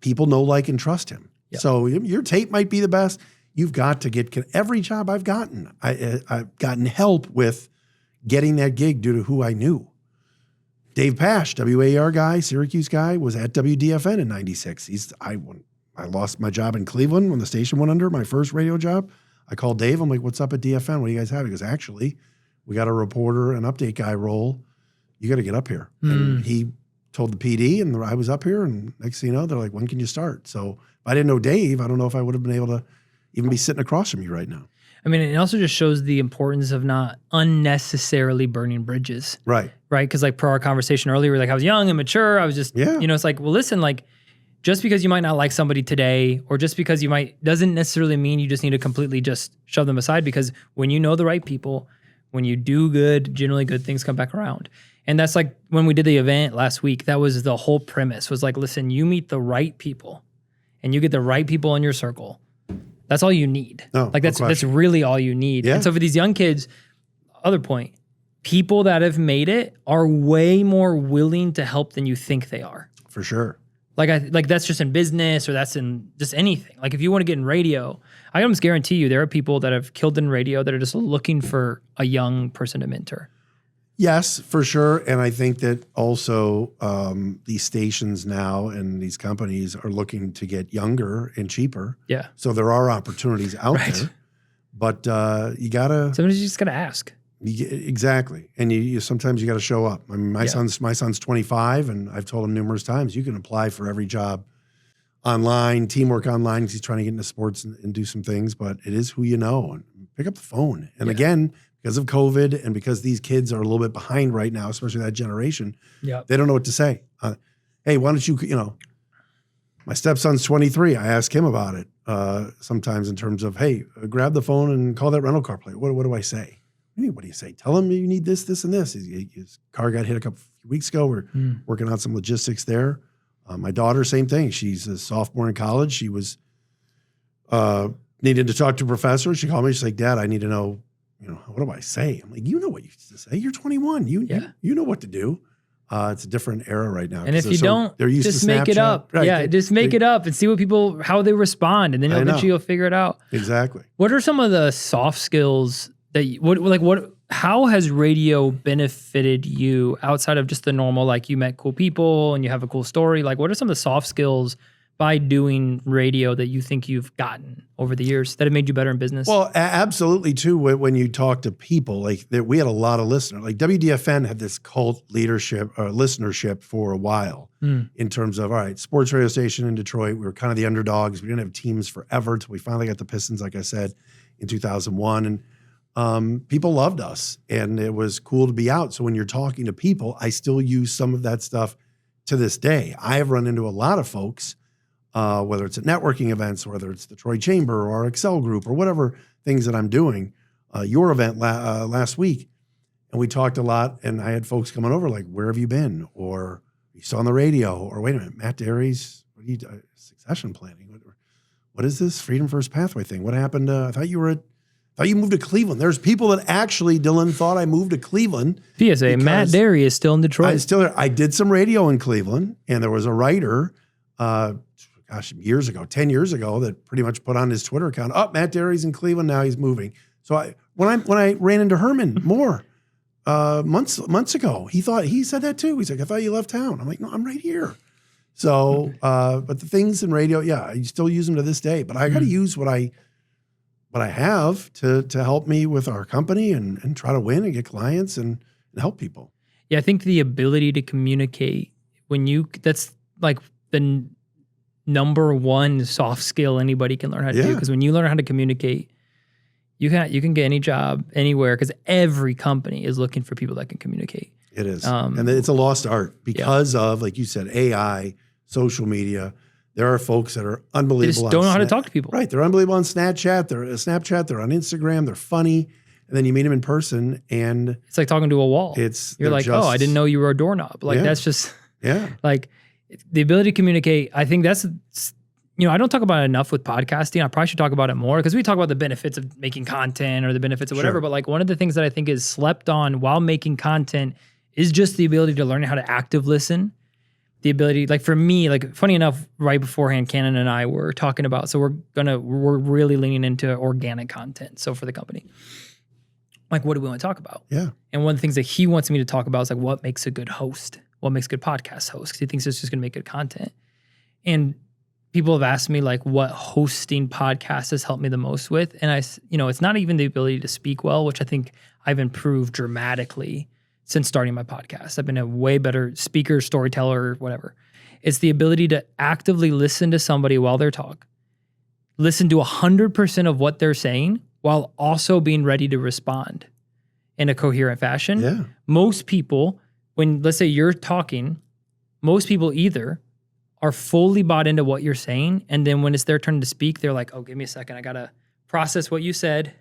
people know, like, and trust him. Yep. So your tape might be the best. You've got to get every job I've gotten. I've gotten help with getting that gig due to who I knew. Dave Pash, WAR guy, Syracuse guy, was at WDFN in '96. I lost my job in Cleveland when the station went under, my first radio job. I called Dave. I'm like, what's up at DFN? What do you guys have? He goes, actually, we got a reporter, an update guy role. You got to get up here. And he told the PD, and I was up here. And next thing you know, they're like, when can you start? So if I didn't know Dave, I don't know if I would have been able to even be sitting across from you right now. I mean, it also just shows the importance of not unnecessarily burning bridges. Right. Right? Because like per our conversation earlier, like I was young and mature. I was just, it's like, well, listen, like just because you might not like somebody today or just because you might, doesn't necessarily mean you just need to completely just shove them aside, because when you know the right people, when you do good, generally good things come back around. And that's like when we did the event last week, that was the whole premise, was like, listen, you meet the right people and you get the right people in your circle. That's all you need. Like that's really all you need. Yeah. And so for these young kids, other point, people that have made it are way more willing to help than you think they are. For sure. Like that's just in business or that's in just anything. Like if you want to get in radio, I almost guarantee you there are people that have killed in radio that are just looking for a young person to mentor. Yes, for sure. And I think that also these stations now and these companies are looking to get younger and cheaper. Yeah. So there are opportunities out there. But you gotta. Sometimes you just gotta ask. Exactly, and you sometimes you got to show up. I mean, my son's 25, and I've told him numerous times you can apply for every job online, teamwork online. He's trying to get into sports and do some things, but it is who you know. And pick up the phone. And again, because of COVID and because these kids are a little bit behind right now, especially that generation, they don't know what to say. Hey, why don't you? My stepson's 23. I ask him about it sometimes in terms of, hey, grab the phone and call that rental car place. What do I say? What do you say? Tell him you need this, this, and this. His car got hit a couple weeks ago. We're working on some logistics there. My daughter, same thing. She's a sophomore in college. She was needed to talk to a professor. She called me. She's like, Dad, I need to know, what do I say? I'm like, you know what you used to say. You're 21. You know what to do. It's a different era right now. And if you don't, they're used just to make it up. Right. Just make it up and see how they respond. And then eventually you'll figure it out. Exactly. What are some of the soft skills that how has radio benefited you outside of just the normal, like you met cool people and you have a cool story? Like, what are some of the soft skills by doing radio that you think you've gotten over the years that have made you better in business? Well, absolutely too. When you talk to people, we had a lot of listeners. Like WDFN had this cult leadership or listenership for a while in terms of, all right, sports radio station in Detroit. We were kind of the underdogs. We didn't have teams forever until we finally got the Pistons, like I said, in 2001. And people loved us and it was cool to be out. So when you're talking to people, I still use some of that stuff to this day. I have run into a lot of folks, whether it's at networking events, whether it's the Troy Chamber or our Excel group or whatever things that I'm doing, your event last week. And we talked a lot and I had folks coming over like, where have you been? Or you saw on the radio, or wait a minute, Matt Dery's, what are you doing? Succession planning. What is this Freedom First Pathway thing? What happened? I thought you moved to Cleveland. There's people that actually, Dillon, thought I moved to Cleveland. PSA, Matt Dery is still in Detroit. I'm still there. I did some radio in Cleveland, and there was a writer, years ago, 10 years ago, that pretty much put on his Twitter account, Matt Dery's in Cleveland, now he's moving. So when I ran into Herman Moore months ago, he said that too. He's like, I thought you left town. I'm like, no, I'm right here. So, but the things in radio, I still use them to this day, but I got to use what I have to help me with our company and try to win and get clients and help people. Yeah, I think the ability to communicate that's like the number one soft skill anybody can learn how to do. Because when you learn how to communicate, you can get any job anywhere because every company is looking for people that can communicate. It is. And it's a lost art because of, like you said, AI, social media. There are folks that are unbelievable. They just don't know how to talk to people. Right. They're unbelievable on Snapchat. They're on Instagram. They're funny. And then you meet them in person and it's like talking to a wall. You're like, I didn't know you were a doorknob. Like that's just like the ability to communicate. I think that's, I don't talk about it enough with podcasting. I probably should talk about it more because we talk about the benefits of making content or the benefits of whatever. But like one of the things that I think is slept on while making content is just the ability to learn how to active listen. The ability, like for me, like funny enough, right beforehand, Cannon and I were talking about, so we're really leaning into organic content. So for the company, like what do we want to talk about? Yeah. And one of the things that he wants me to talk about is like what makes a good host, what makes a good podcast host, because he thinks it's just going to make good content. And people have asked me like what hosting podcasts has helped me the most with. And it's not even the ability to speak well, which I think I've improved dramatically since starting my podcast. I've been a way better speaker, storyteller, whatever. It's the ability to actively listen to somebody while they're talking, listen to 100% of what they're saying while also being ready to respond in a coherent fashion. Yeah. Most people, when let's say you're talking, most people either are fully bought into what you're saying, and then when it's their turn to speak, they're like, oh, give me a second, I gotta process what you said.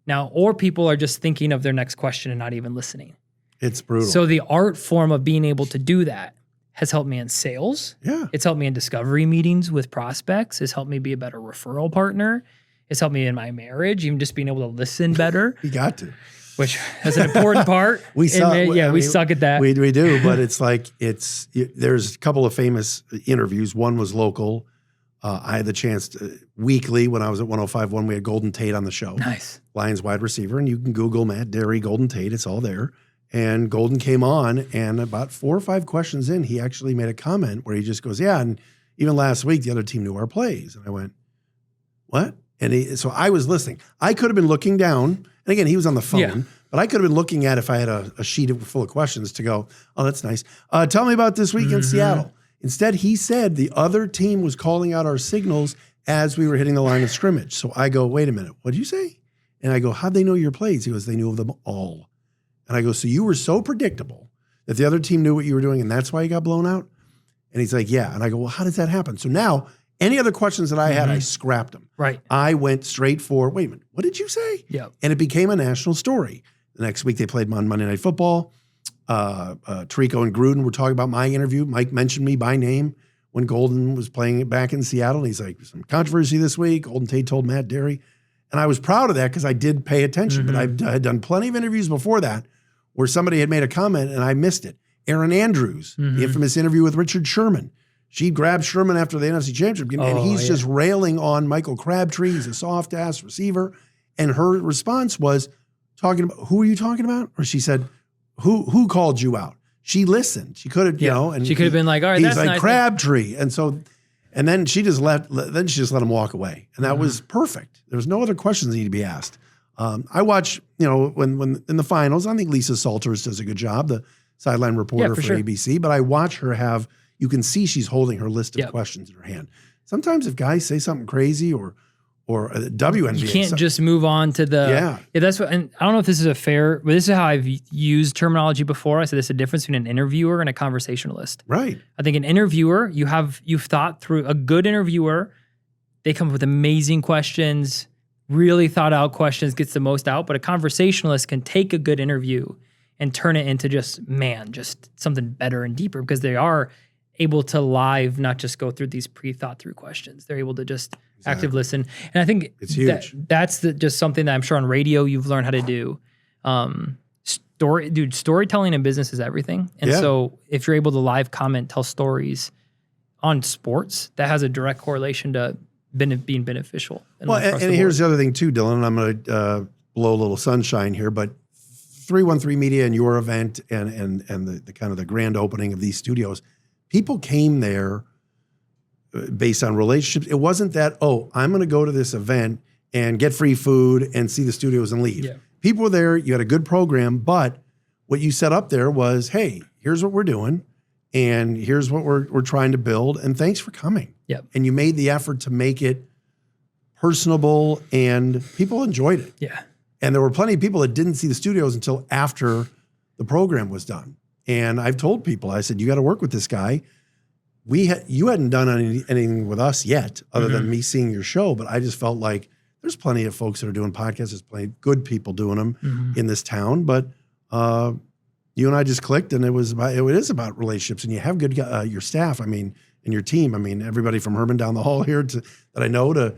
Now, or people are just thinking of their next question and not even listening. It's brutal. So the art form of being able to do that has helped me in sales. Yeah. It's helped me in discovery meetings with prospects. It's helped me be a better referral partner. It's helped me in my marriage, even just being able to listen better. You got to. Which is an important part. We suck at that. We do, but it's like, there's a couple of famous interviews. One was local. I had the chance to, weekly when I was at 105.1, we had Golden Tate on the show. Nice. Lions wide receiver. And you can Google Matt Dery, Golden Tate. It's all there. And Golden came on, and about 4 or 5 questions in, he actually made a comment where he just goes, and even last week, the other team knew our plays. And I went, what? So I was listening. I could have been looking down, and again, he was on the phone, Yeah. but I could have been looking at if I had a sheet full of questions to go, oh, that's nice. Tell me about this week in Seattle. Instead, he said the other team was calling out our signals as we were hitting the line of scrimmage. So I go, wait a minute, what did you say? And I go, how'd they know your plays? He goes, they knew of them all. And I go, so you were so predictable that the other team knew what you were doing and that's why you got blown out? And he's like, yeah. And I go, well, how does that happen? So now any other questions that I had, I scrapped them. Right. I went straight for, wait a minute, what did you say? Yeah. And it became a national story. The next week they played on Monday Night Football. Tirico and Gruden were talking about my interview. Mike mentioned me by name when Golden was playing it back in Seattle. And he's like, some controversy this week. Golden Tate told Matt Dery. And I was proud of that because I did pay attention. But I had done plenty of interviews before that where somebody had made a comment and I missed it. Aaron Andrews, the infamous interview with Richard Sherman. She grabbed Sherman after the NFC Championship game, and he's just railing on Michael Crabtree. He's a soft-ass receiver. And her response was, talking about, who are you talking about? Or she said, who called you out? She listened. She could have, you know. And she could have been like, all right, he's that's like, nice. Crabtree. And then she just let him walk away. And that was perfect. There was no other questions that need to be asked. I watch, you know, when in the finals, I think Lisa Salters does a good job, the sideline reporter for ABC, but I watch her you can see she's holding her list of questions in her hand. Sometimes if guys say something crazy or WNBA. You can't just move on to the that's what, and I don't know if this is but this is how I've used terminology before. I said there's a difference between an interviewer and a conversationalist. Right. I think an interviewer, you've thought through. A good interviewer, they come up with amazing questions, really thought out questions, gets the most out. But a conversationalist can take a good interview and turn it into just something better and deeper because they are able to live, not just go through these pre-thought through questions. They're able to just active listen. And I think it's huge. That's just something that I'm sure on radio you've learned how to do. Storytelling in business is everything. And so if you're able to live comment, tell stories on sports, that has a direct correlation to being beneficial. Well, and here's the other thing too, Dillon, and I'm going to blow a little sunshine here, but 313 Media and your event and the kind of the grand opening of these studios, people came there based on relationships. It wasn't that, I'm going to go to this event and get free food and see the studios and leave. Yeah. People were there. You had a good program, but what you set up there was, hey, here's what we're doing, and here's what we're trying to build, and thanks for coming. Yep. And you made the effort to make it personable, and people enjoyed it. Yeah. And there were plenty of people that didn't see the studios until after the program was done. And I've told people, I said, you got to work with this guy. You hadn't done anything with us yet, other than me seeing your show. But I just felt like there's plenty of folks that are doing podcasts. There's plenty of good people doing them in this town. But you and I just clicked, and it is about relationships. And you have good your staff. I mean, and your team. I mean, everybody from Herman down the hall here that I know to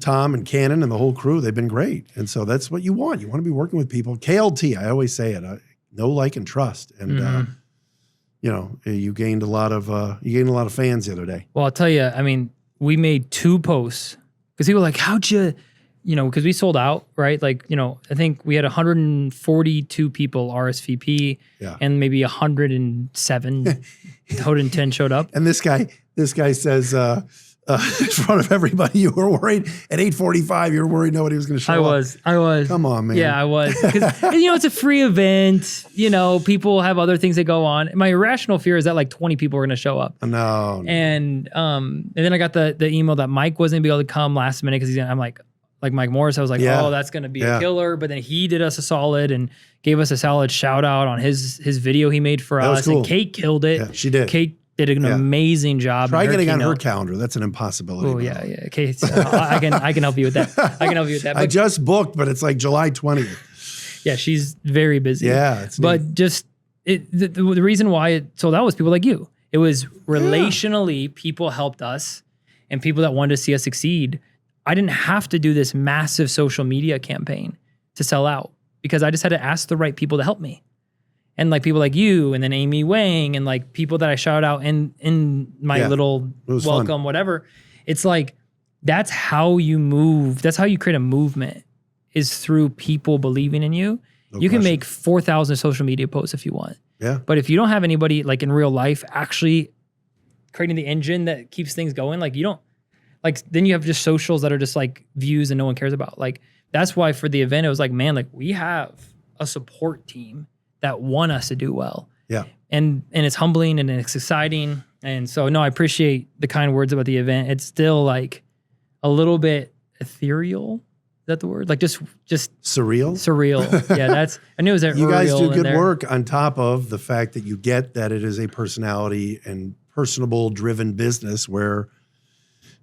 Tom and Cannon and the whole crew. They've been great. And so that's what you want. You want to be working with people. KLT. I always say it. Know, like, and trust. And you gained a lot of fans the other day. Well, I'll tell you, I mean, we made 2 posts because people were like, how'd you, because we sold out, right? Like, I think we had 142 people RSVP and maybe 107, 110 showed up. And this guy says, in front of everybody, you were worried at 8:45. You were worried nobody was going to show up. I was. Come on, man. Yeah, I was. Because it's a free event. People have other things that go on. My irrational fear is that like 20 people are going to show up. No. And then I got the email that Mike wasn't able to come last minute because I'm like Mike Morris. I was like, that's going to be a killer. But then he did us a solid and gave us a solid shout out on his video he made for us. Cool. And Kate killed it. Yeah, she did. Kate did an amazing job. Try getting on her calendar. That's an impossibility. Oh yeah. Okay, so I can help you with that. But I just booked, but it's like July 20th. Yeah, she's very busy. Yeah, but just the reason why it sold out was people like you. It was relationally people helped us, and people that wanted to see us succeed. I didn't have to do this massive social media campaign to sell out because I just had to ask the right people to help me. And like people like you, and then Amy Wang, and like people that I shout out in my little welcome, fun. Whatever. It's like, that's how you move. That's how you create a movement, is through people believing in you. You can make 4,000 social media posts if you want. Yeah. But if you don't have anybody like in real life actually creating the engine that keeps things going, like like then you have just socials that are just like views and no one cares about. Like that's why for the event, it was like, man, like we have a support team that want us to do well. Yeah. And it's humbling and it's exciting. And so, no, I appreciate the kind words about the event. It's still like a little bit ethereal. Is that the word? Like just surreal. Yeah, I knew it was that. You guys do good work on top of the fact that you get that it is a personality and personable driven business where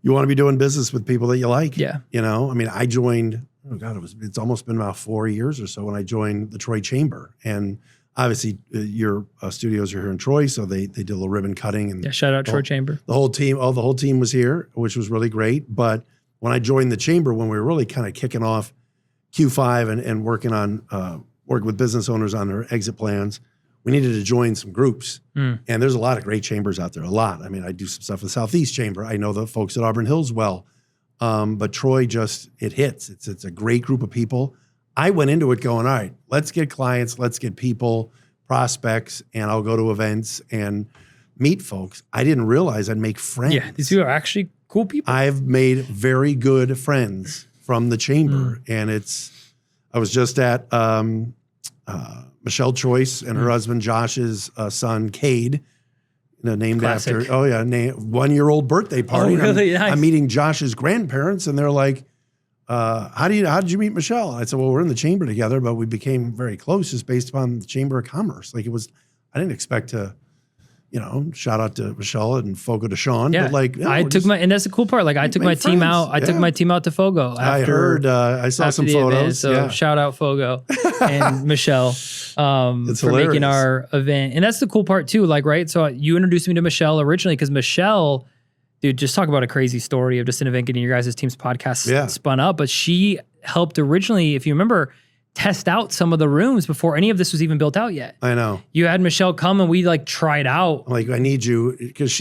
you want to be doing business with people that you like. Yeah. You know, I mean, I joined, oh God, it's almost been about 4 years or so when I joined the Troy Chamber. And obviously your studios are here in Troy, so they did a little ribbon cutting. And yeah, shout out Troy Chamber. The whole team was here, which was really great. But when I joined the chamber, when we were really kind of kicking off Q5 and working with business owners on their exit plans, we needed to join some groups. And there's a lot of great chambers out there, a lot. I mean, I do some stuff with the Southeast Chamber. I know the folks at Auburn Hills well. But Troy it hits. It's a great group of people. I went into it going, all right, let's get clients, let's get people, prospects, and I'll go to events and meet folks. I didn't realize I'd make friends. Yeah, these people are actually cool people. I've made very good friends from the chamber. And I was just at Michelle Choice and her husband Josh's son, Cade, named Classic. after, 1-year-old birthday party. Oh, really? Nice. I'm meeting Josh's grandparents, and they're like, how did you meet Michelle? I said, well, we're in the chamber together, but we became very close just based upon the Chamber of Commerce. Like I didn't expect to, shout out to Michelle and Fogo to Sean. Yeah. But like, and that's the cool part. Like I took my team out. I took my team out to Fogo. I saw some photos. Event, so shout out Fogo and Michelle for making our event. And that's the cool part too. Like, right. So you introduced me to Michelle originally because Michelle, dude, just talk about a crazy story of just an event getting your guys' team's podcast spun up. But she helped originally, if you remember, test out some of the rooms before any of this was even built out yet. I know. You had Michelle come and we like tried out. I'm like, I need you because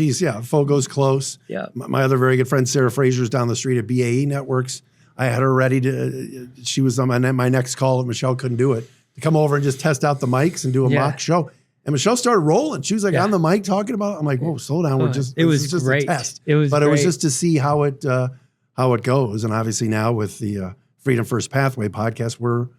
Fogo's close. Yeah. My other very good friend, Sarah Frazier's down the street at BAE Networks. I had her ready she was on my next call if Michelle couldn't do it, to come over and just test out the mics and do a mock show. And Michelle started rolling. She was like on the mic talking about it. I'm like, whoa, slow down. It was just great. A test. It was just to see how it goes. And obviously now with the Freedom First Pathway podcast, we're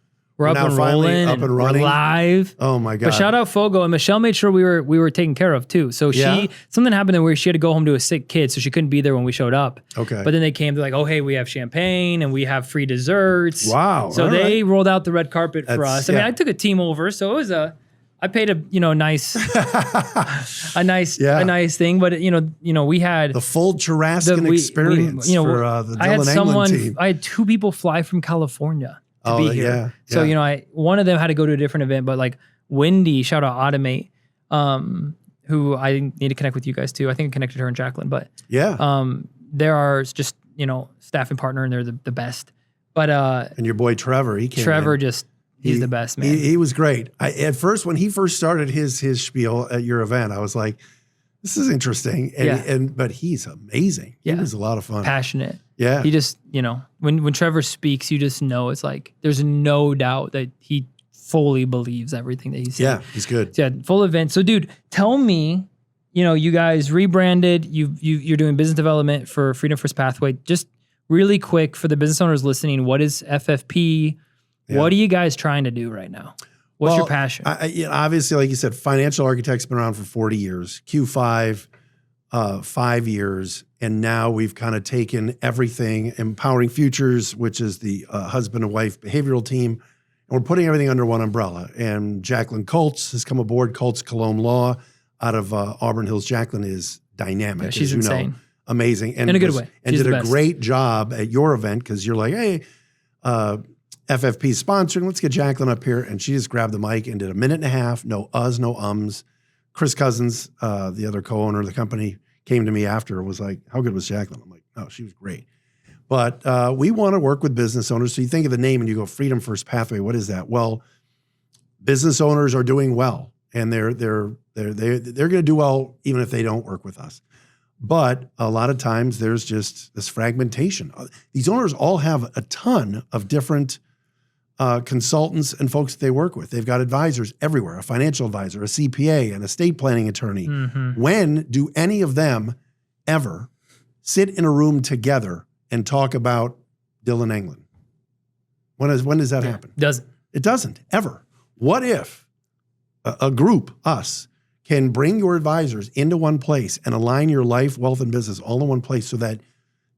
up and rolling, up and running, we're live. Oh my God! But shout out Fogo, and Michelle made sure we were taken care of too. So something happened where she had to go home to a sick kid, so she couldn't be there when we showed up. Okay. But then they came to like, oh hey, we have champagne and we have free desserts. Wow! So they rolled out the red carpet for us. I mean, I took a team over, so it was I paid a nice a nice thing, but we had the full Tarascan experience for the Dillon England team. I had 2 people fly from California to be here. So, one of them had to go to a different event, but like Wendy, shout out Automate, who I need to connect with you guys too. I think I connected her and Jacqueline, but there are just, staff and partner and they're the best. But, and your boy Trevor, he's the best, man. He was great. At first, when he first started his spiel at your event, I was like, this is interesting. But he's amazing. He was a lot of fun. Passionate. Yeah. He just, when Trevor speaks, you just know it's like, there's no doubt that he fully believes everything that he's saying. Yeah, he's good. Yeah, full event. So dude, tell me, you guys rebranded, you're doing business development for Freedom First Pathway. Just really quick for the business owners listening, what is FFP? Yeah. What are you guys trying to do right now? What's your passion? Obviously, like you said, Financial Architect's been around for 40 years, Q5, 5 years. And now we've kind of taken everything, Empowering Futures, which is the husband and wife behavioral team, and we're putting everything under one umbrella. And Jacqueline Colts has come aboard, Colts Cologne Law out of Auburn Hills. Jacqueline is dynamic. Yeah, she's insane. Amazing. And in a good way. And did a great job at your event because you're like, hey, FFP sponsoring, let's get Jacqueline up here. And she just grabbed the mic and did a minute and a half, no uhs, no ums. Chris Cousins, the other co-owner of the company, came to me after and was like, how good was Jacqueline? I'm like, oh, she was great. But we want to work with business owners. So you think of the name and you go, Freedom First Pathway, what is that? Well, business owners are doing well. And they're going to do well even if they don't work with us. But a lot of times there's just this fragmentation. These owners all have a ton of different consultants and folks that they work with. They've got advisors everywhere, a financial advisor, a CPA, an estate planning attorney. Mm-hmm. When do any of them ever sit in a room together and talk about Dillon England? When does that happen? Doesn't. It doesn't, ever. What if a group, us, can bring your advisors into one place and align your life, wealth, and business all in one place so that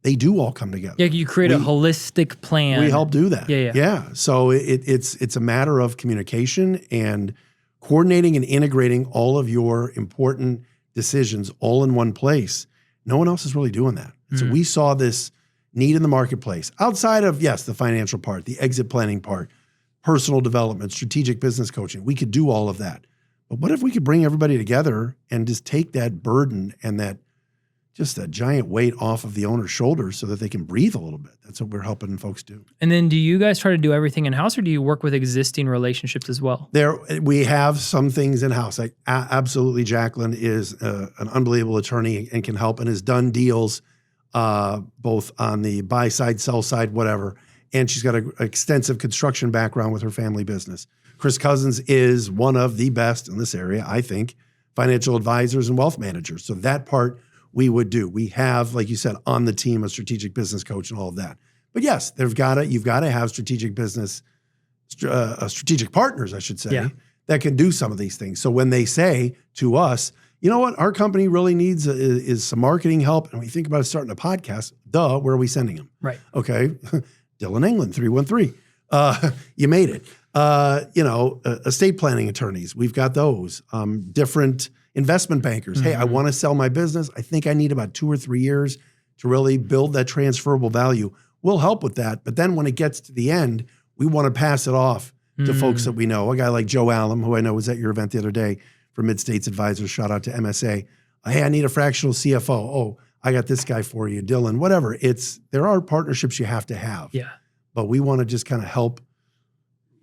they do all come together? Yeah, you create a holistic plan. We help do that. Yeah. So it's a matter of communication and coordinating and integrating all of your important decisions all in one place. No one else is really doing that. And so we saw this need in the marketplace outside of, yes, the financial part, the exit planning part, personal development, strategic business coaching. We could do all of that. But what if we could bring everybody together and just take that burden and that giant weight off of the owner's shoulders so that they can breathe a little bit? That's what we're helping folks do. And then do you guys try to do everything in-house, or do you work with existing relationships as well? We have some things in-house. Absolutely, Jacqueline is an unbelievable attorney and can help and has done deals both on the buy side, sell side, whatever. And she's got an extensive construction background with her family business. Chris Cousins is one of the best in this area, I think, financial advisors and wealth managers. So that part we would do. We have, like you said, on the team a strategic business coach and all of that. But yes, you've got to have strategic business, strategic partners, I should say, that can do some of these things. So when they say to us, you know what, our company really needs is some marketing help, and we think about starting a podcast, where are we sending them? Right. Okay. Dillon England, 313. You made it. Estate planning attorneys, we've got those. Different investment bankers. Hey, I want to sell my business. I think I need about 2 or 3 years to really build that transferable value. We'll help with that. But then when it gets to the end, we want to pass it off to folks that we know. A guy like Joe Allen, who I know was at your event the other day for Mid-States Advisors, shout out to MSA. Hey, I need a fractional CFO. Oh, I got this guy for you, Dillon, whatever. There are partnerships you have to have. Yeah. But we want to just kind of help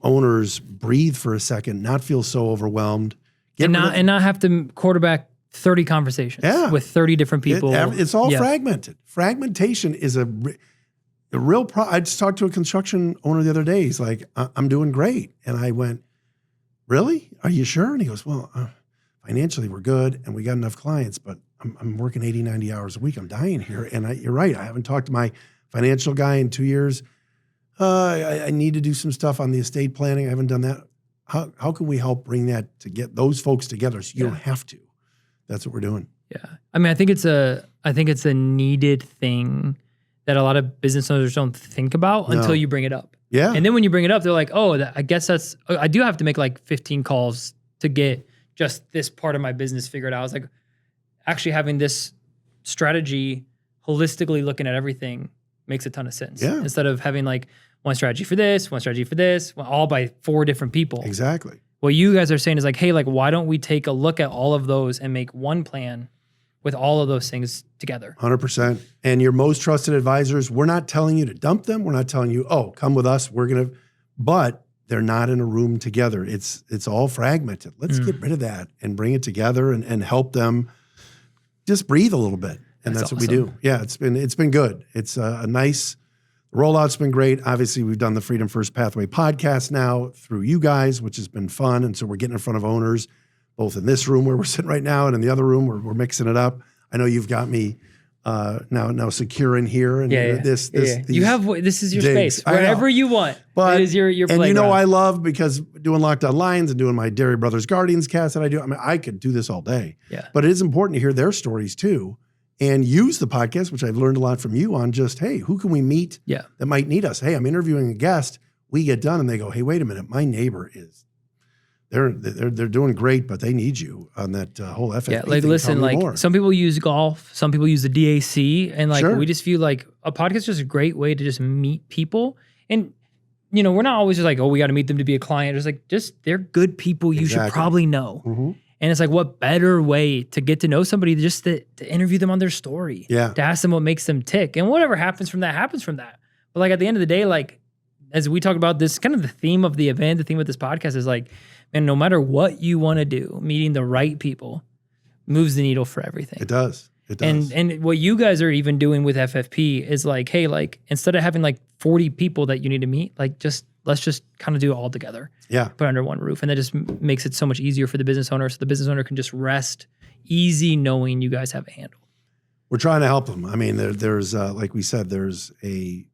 owners breathe for a second, not feel so overwhelmed. And not have to quarterback 30 conversations with 30 different people. It's all fragmented. Fragmentation is a real problem. I just talked to a construction owner the other day. He's like, I'm doing great. And I went, really? Are you sure? And he goes, well, financially we're good and we got enough clients, but I'm working 80, 90 hours a week. I'm dying here. And you're right. I haven't talked to my financial guy in 2 years. I need to do some stuff on the estate planning. I haven't done that. How can we help bring that to get those folks together so you don't have to? That's what we're doing. Yeah. I mean, I think it's a needed thing that a lot of business owners don't think about until you bring it up. Yeah. And then when you bring it up, they're like, oh, I guess I do have to make like 15 calls to get just this part of my business figured out. I was like, actually having this strategy, holistically looking at everything makes a ton of sense. Yeah. Instead of having like one strategy for this, all by 4 different people. Exactly. What you guys are saying is like, hey, like, why don't we take a look at all of those and make one plan with all of those things together? 100%. And your most trusted advisors, we're not telling you to dump them. We're not telling you, oh, come with us. But they're not in a room together. It's all fragmented. Let's get rid of that and bring it together and help them just breathe a little bit. And that's what we do. Yeah, it's been good. It's a nice rollout's been great. Obviously, we've done the Freedom First Pathway podcast now through you guys, which has been fun. And so we're getting in front of owners, both in this room where we're sitting right now and in the other room where we're mixing it up. I know you've got me now secure in here. And this is your space. Wherever you want. But it is your playground. And I love, because doing Locked On Lions and doing my Dery Brothers Guardians cast that I do, I mean, I could do this all day. Yeah. But it is important to hear their stories too. And use the podcast, which I've learned a lot from you on, just, hey, who can we meet that might need us? Hey, I'm interviewing a guest. We get done and they go, hey, wait a minute. My neighbor they're doing great, but they need you on that whole FFP Yeah, like thing. listen, like more. Some people use golf, some people use the DAC, and like we just feel like a podcast is just a great way to just meet people. And we're not always just like, oh, we got to meet them to be a client. It's like, they're good people you should probably know. Mm-hmm. And it's like, what better way to get to know somebody just to interview them on their story, to ask them what makes them tick, and whatever happens from that happens from that. But like at the end of the day, like as we talk about this, kind of the theme of the event, the theme of this podcast is like, man, no matter what you want to do, meeting the right people moves the needle for everything. It does. It does. And what you guys are even doing with FFP is like, hey, like instead of having like 40 people that you need to meet, like let's just kind of do it all together. Yeah. Put under one roof. And that just makes it so much easier for the business owner. So the business owner can just rest easy knowing you guys have a handle. we're trying to help them. I mean, there's like we said, there's a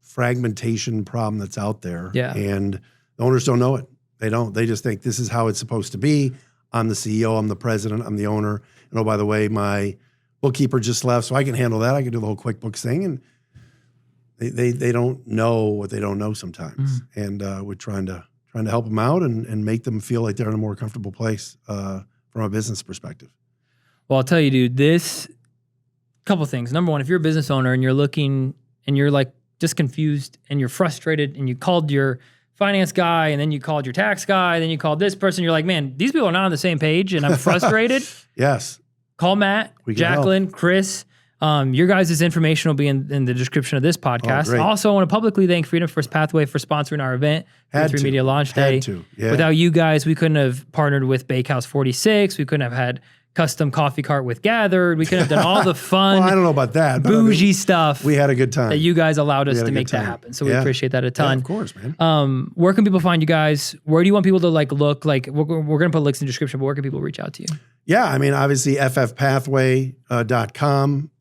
fragmentation problem that's out there. Yeah. And the owners don't know it. They don't. They just think this is how it's supposed to be. I'm the CEO, I'm the president, I'm the owner. And oh, by the way, my bookkeeper just left, so I can handle that. I can do the whole QuickBooks thing. And they don't know what they don't know sometimes. And we're trying to help them out and make them feel like they're in a more comfortable place from a business perspective. Well, I'll tell you, dude, this couple things. Number one, if you're a business owner and you're looking and you're like just confused and you're frustrated and you called your finance guy and then you called your tax guy, then you called this person, you're like, man, these people are not on the same page and I'm frustrated. Yes. Call Matt, Jacqueline, help. Chris. Your guys' information will be in the description of this podcast. Oh, also, I want to publicly thank Freedom First Pathway for sponsoring our event, Had3 Media Launch Day. Yeah. Without you guys, we couldn't have partnered with Bakehouse 46. We couldn't have had custom coffee cart with Gathered. We couldn't have done all the fun, well, I don't know about that, but bougie stuff. We had a good time. That you guys allowed us to make that happen. So we appreciate that a ton. Yeah, of course, man. Where can people find you guys? Where do you want people to like look? Like we're going to put links in the description, but where can people reach out to you? Yeah, I mean, obviously ffpathway.com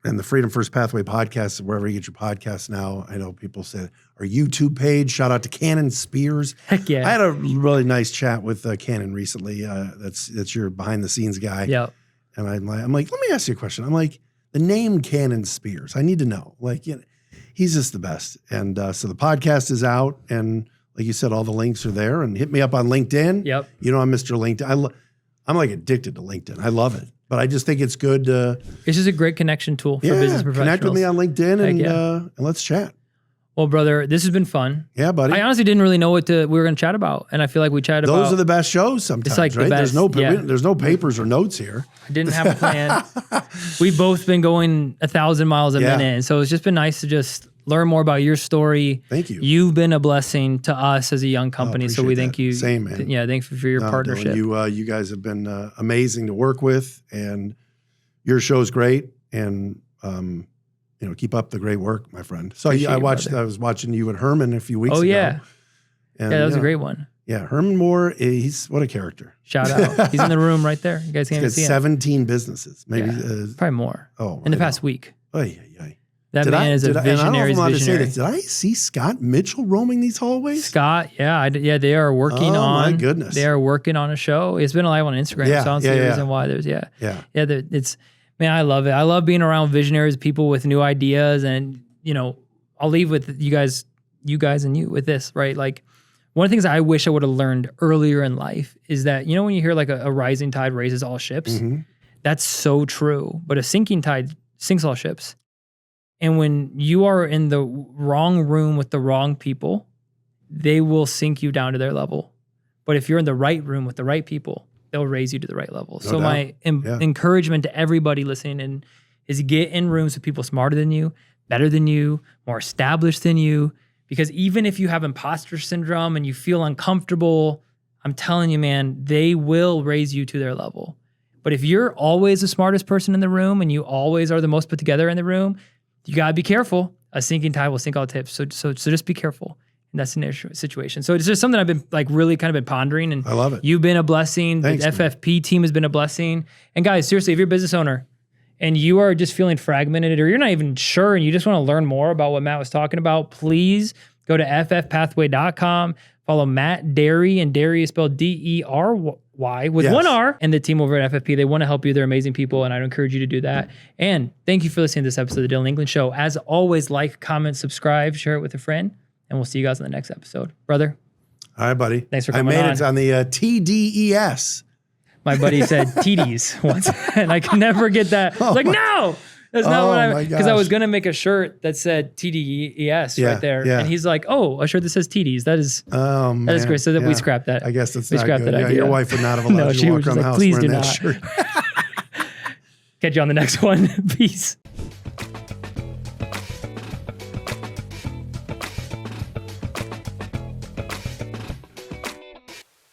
and the Freedom First Pathway podcast, wherever you get your podcasts now. I know people said our YouTube page. Shout out to Cannon Spears. Heck yeah. I had a really nice chat with Cannon recently. That's your behind the scenes guy. Yep. And I'm like, let me ask you a question. I'm like, the name Cannon Spears, I need to know. Like, you know, he's just the best. And so the podcast is out, and like you said, all the links are there. And hit me up on LinkedIn. Yep. You know, I'm Mr. LinkedIn. I'm like addicted to LinkedIn. I love it. But I just think it's good to... It's just a great connection tool for business professionals. Connect with me on LinkedIn and let's chat. Well, brother, this has been fun. Yeah, buddy. I honestly didn't really know what we were going to chat about. And I feel like we chatted about... Those are the best shows sometimes, it's like right? The best, there's no papers or notes here. I didn't have a plan. We've both been going 1,000 miles a minute. And so it's just been nice to just learn more about your story. Thank you. You've been a blessing to us as a young company. So we thank you. Same, man. Yeah, thank you for your partnership. Dylan, you guys have been amazing to work with, and your show's great. And you know, keep up the great work, my friend. So I was watching you at Herman a few weeks ago. Oh yeah. And, yeah, that was a great one. Yeah, Herman Moore, he's what a character. Shout out. He's in the room right there. You guys can't even see him. 17 businesses, maybe. Probably more. Oh, in the past week. That man is a visionary. Did I see Scott Mitchell roaming these hallways? Scott, they are working on. Oh my goodness, they are working on a show. It's been live on Instagram, so I don't see a reason why there's it's man, I love it. I love being around visionaries, people with new ideas, and you know, I'll leave with you guys and you with this, right? Like one of the things I wish I would have learned earlier in life is that, you know, when you hear like a rising tide raises all ships, that's so true. But a sinking tide sinks all ships. And when you are in the wrong room with the wrong people, they will sink you down to their level. But if you're in the right room with the right people, they'll raise you to the right level. So my encouragement to everybody listening is get in rooms with people smarter than you, better than you, more established than you. Because even if you have imposter syndrome and you feel uncomfortable, I'm telling you, man, they will raise you to their level. But if you're always the smartest person in the room and you always are the most put together in the room, you gotta be careful. A sinking tide will sink all tips. So just be careful in that situation. So it's just something I've been like really kind of been pondering. And I love it. You've been a blessing. Thanks, the FFP team has been a blessing. And guys, seriously, if you're a business owner and you are just feeling fragmented or you're not even sure and you just want to learn more about what Matt was talking about, please go to ffpathway.com. Follow Matt Dery, and Dery is spelled D-E-R-Y with one R, and the team over at FFP. They want to help you. They're amazing people, and I'd encourage you to do that. And thank you for listening to this episode of the Dillon England Show. As always, like, comment, subscribe, share it with a friend, and we'll see you guys on the next episode. Brother. All right, buddy. Thanks for coming on. I made it on the TDES. My buddy said TDs once, and I can never get that. I was like, no! That's not what I... Because I was going to make a shirt that said TDES right there. Yeah. And he's like, oh, a shirt that says TDs. That is great. So that we scrapped that. I guess that's we not scrapped good. that idea. Your wife would not have allowed you to walk around the house please wearing do that not. shirt. Catch you on the next one. Peace.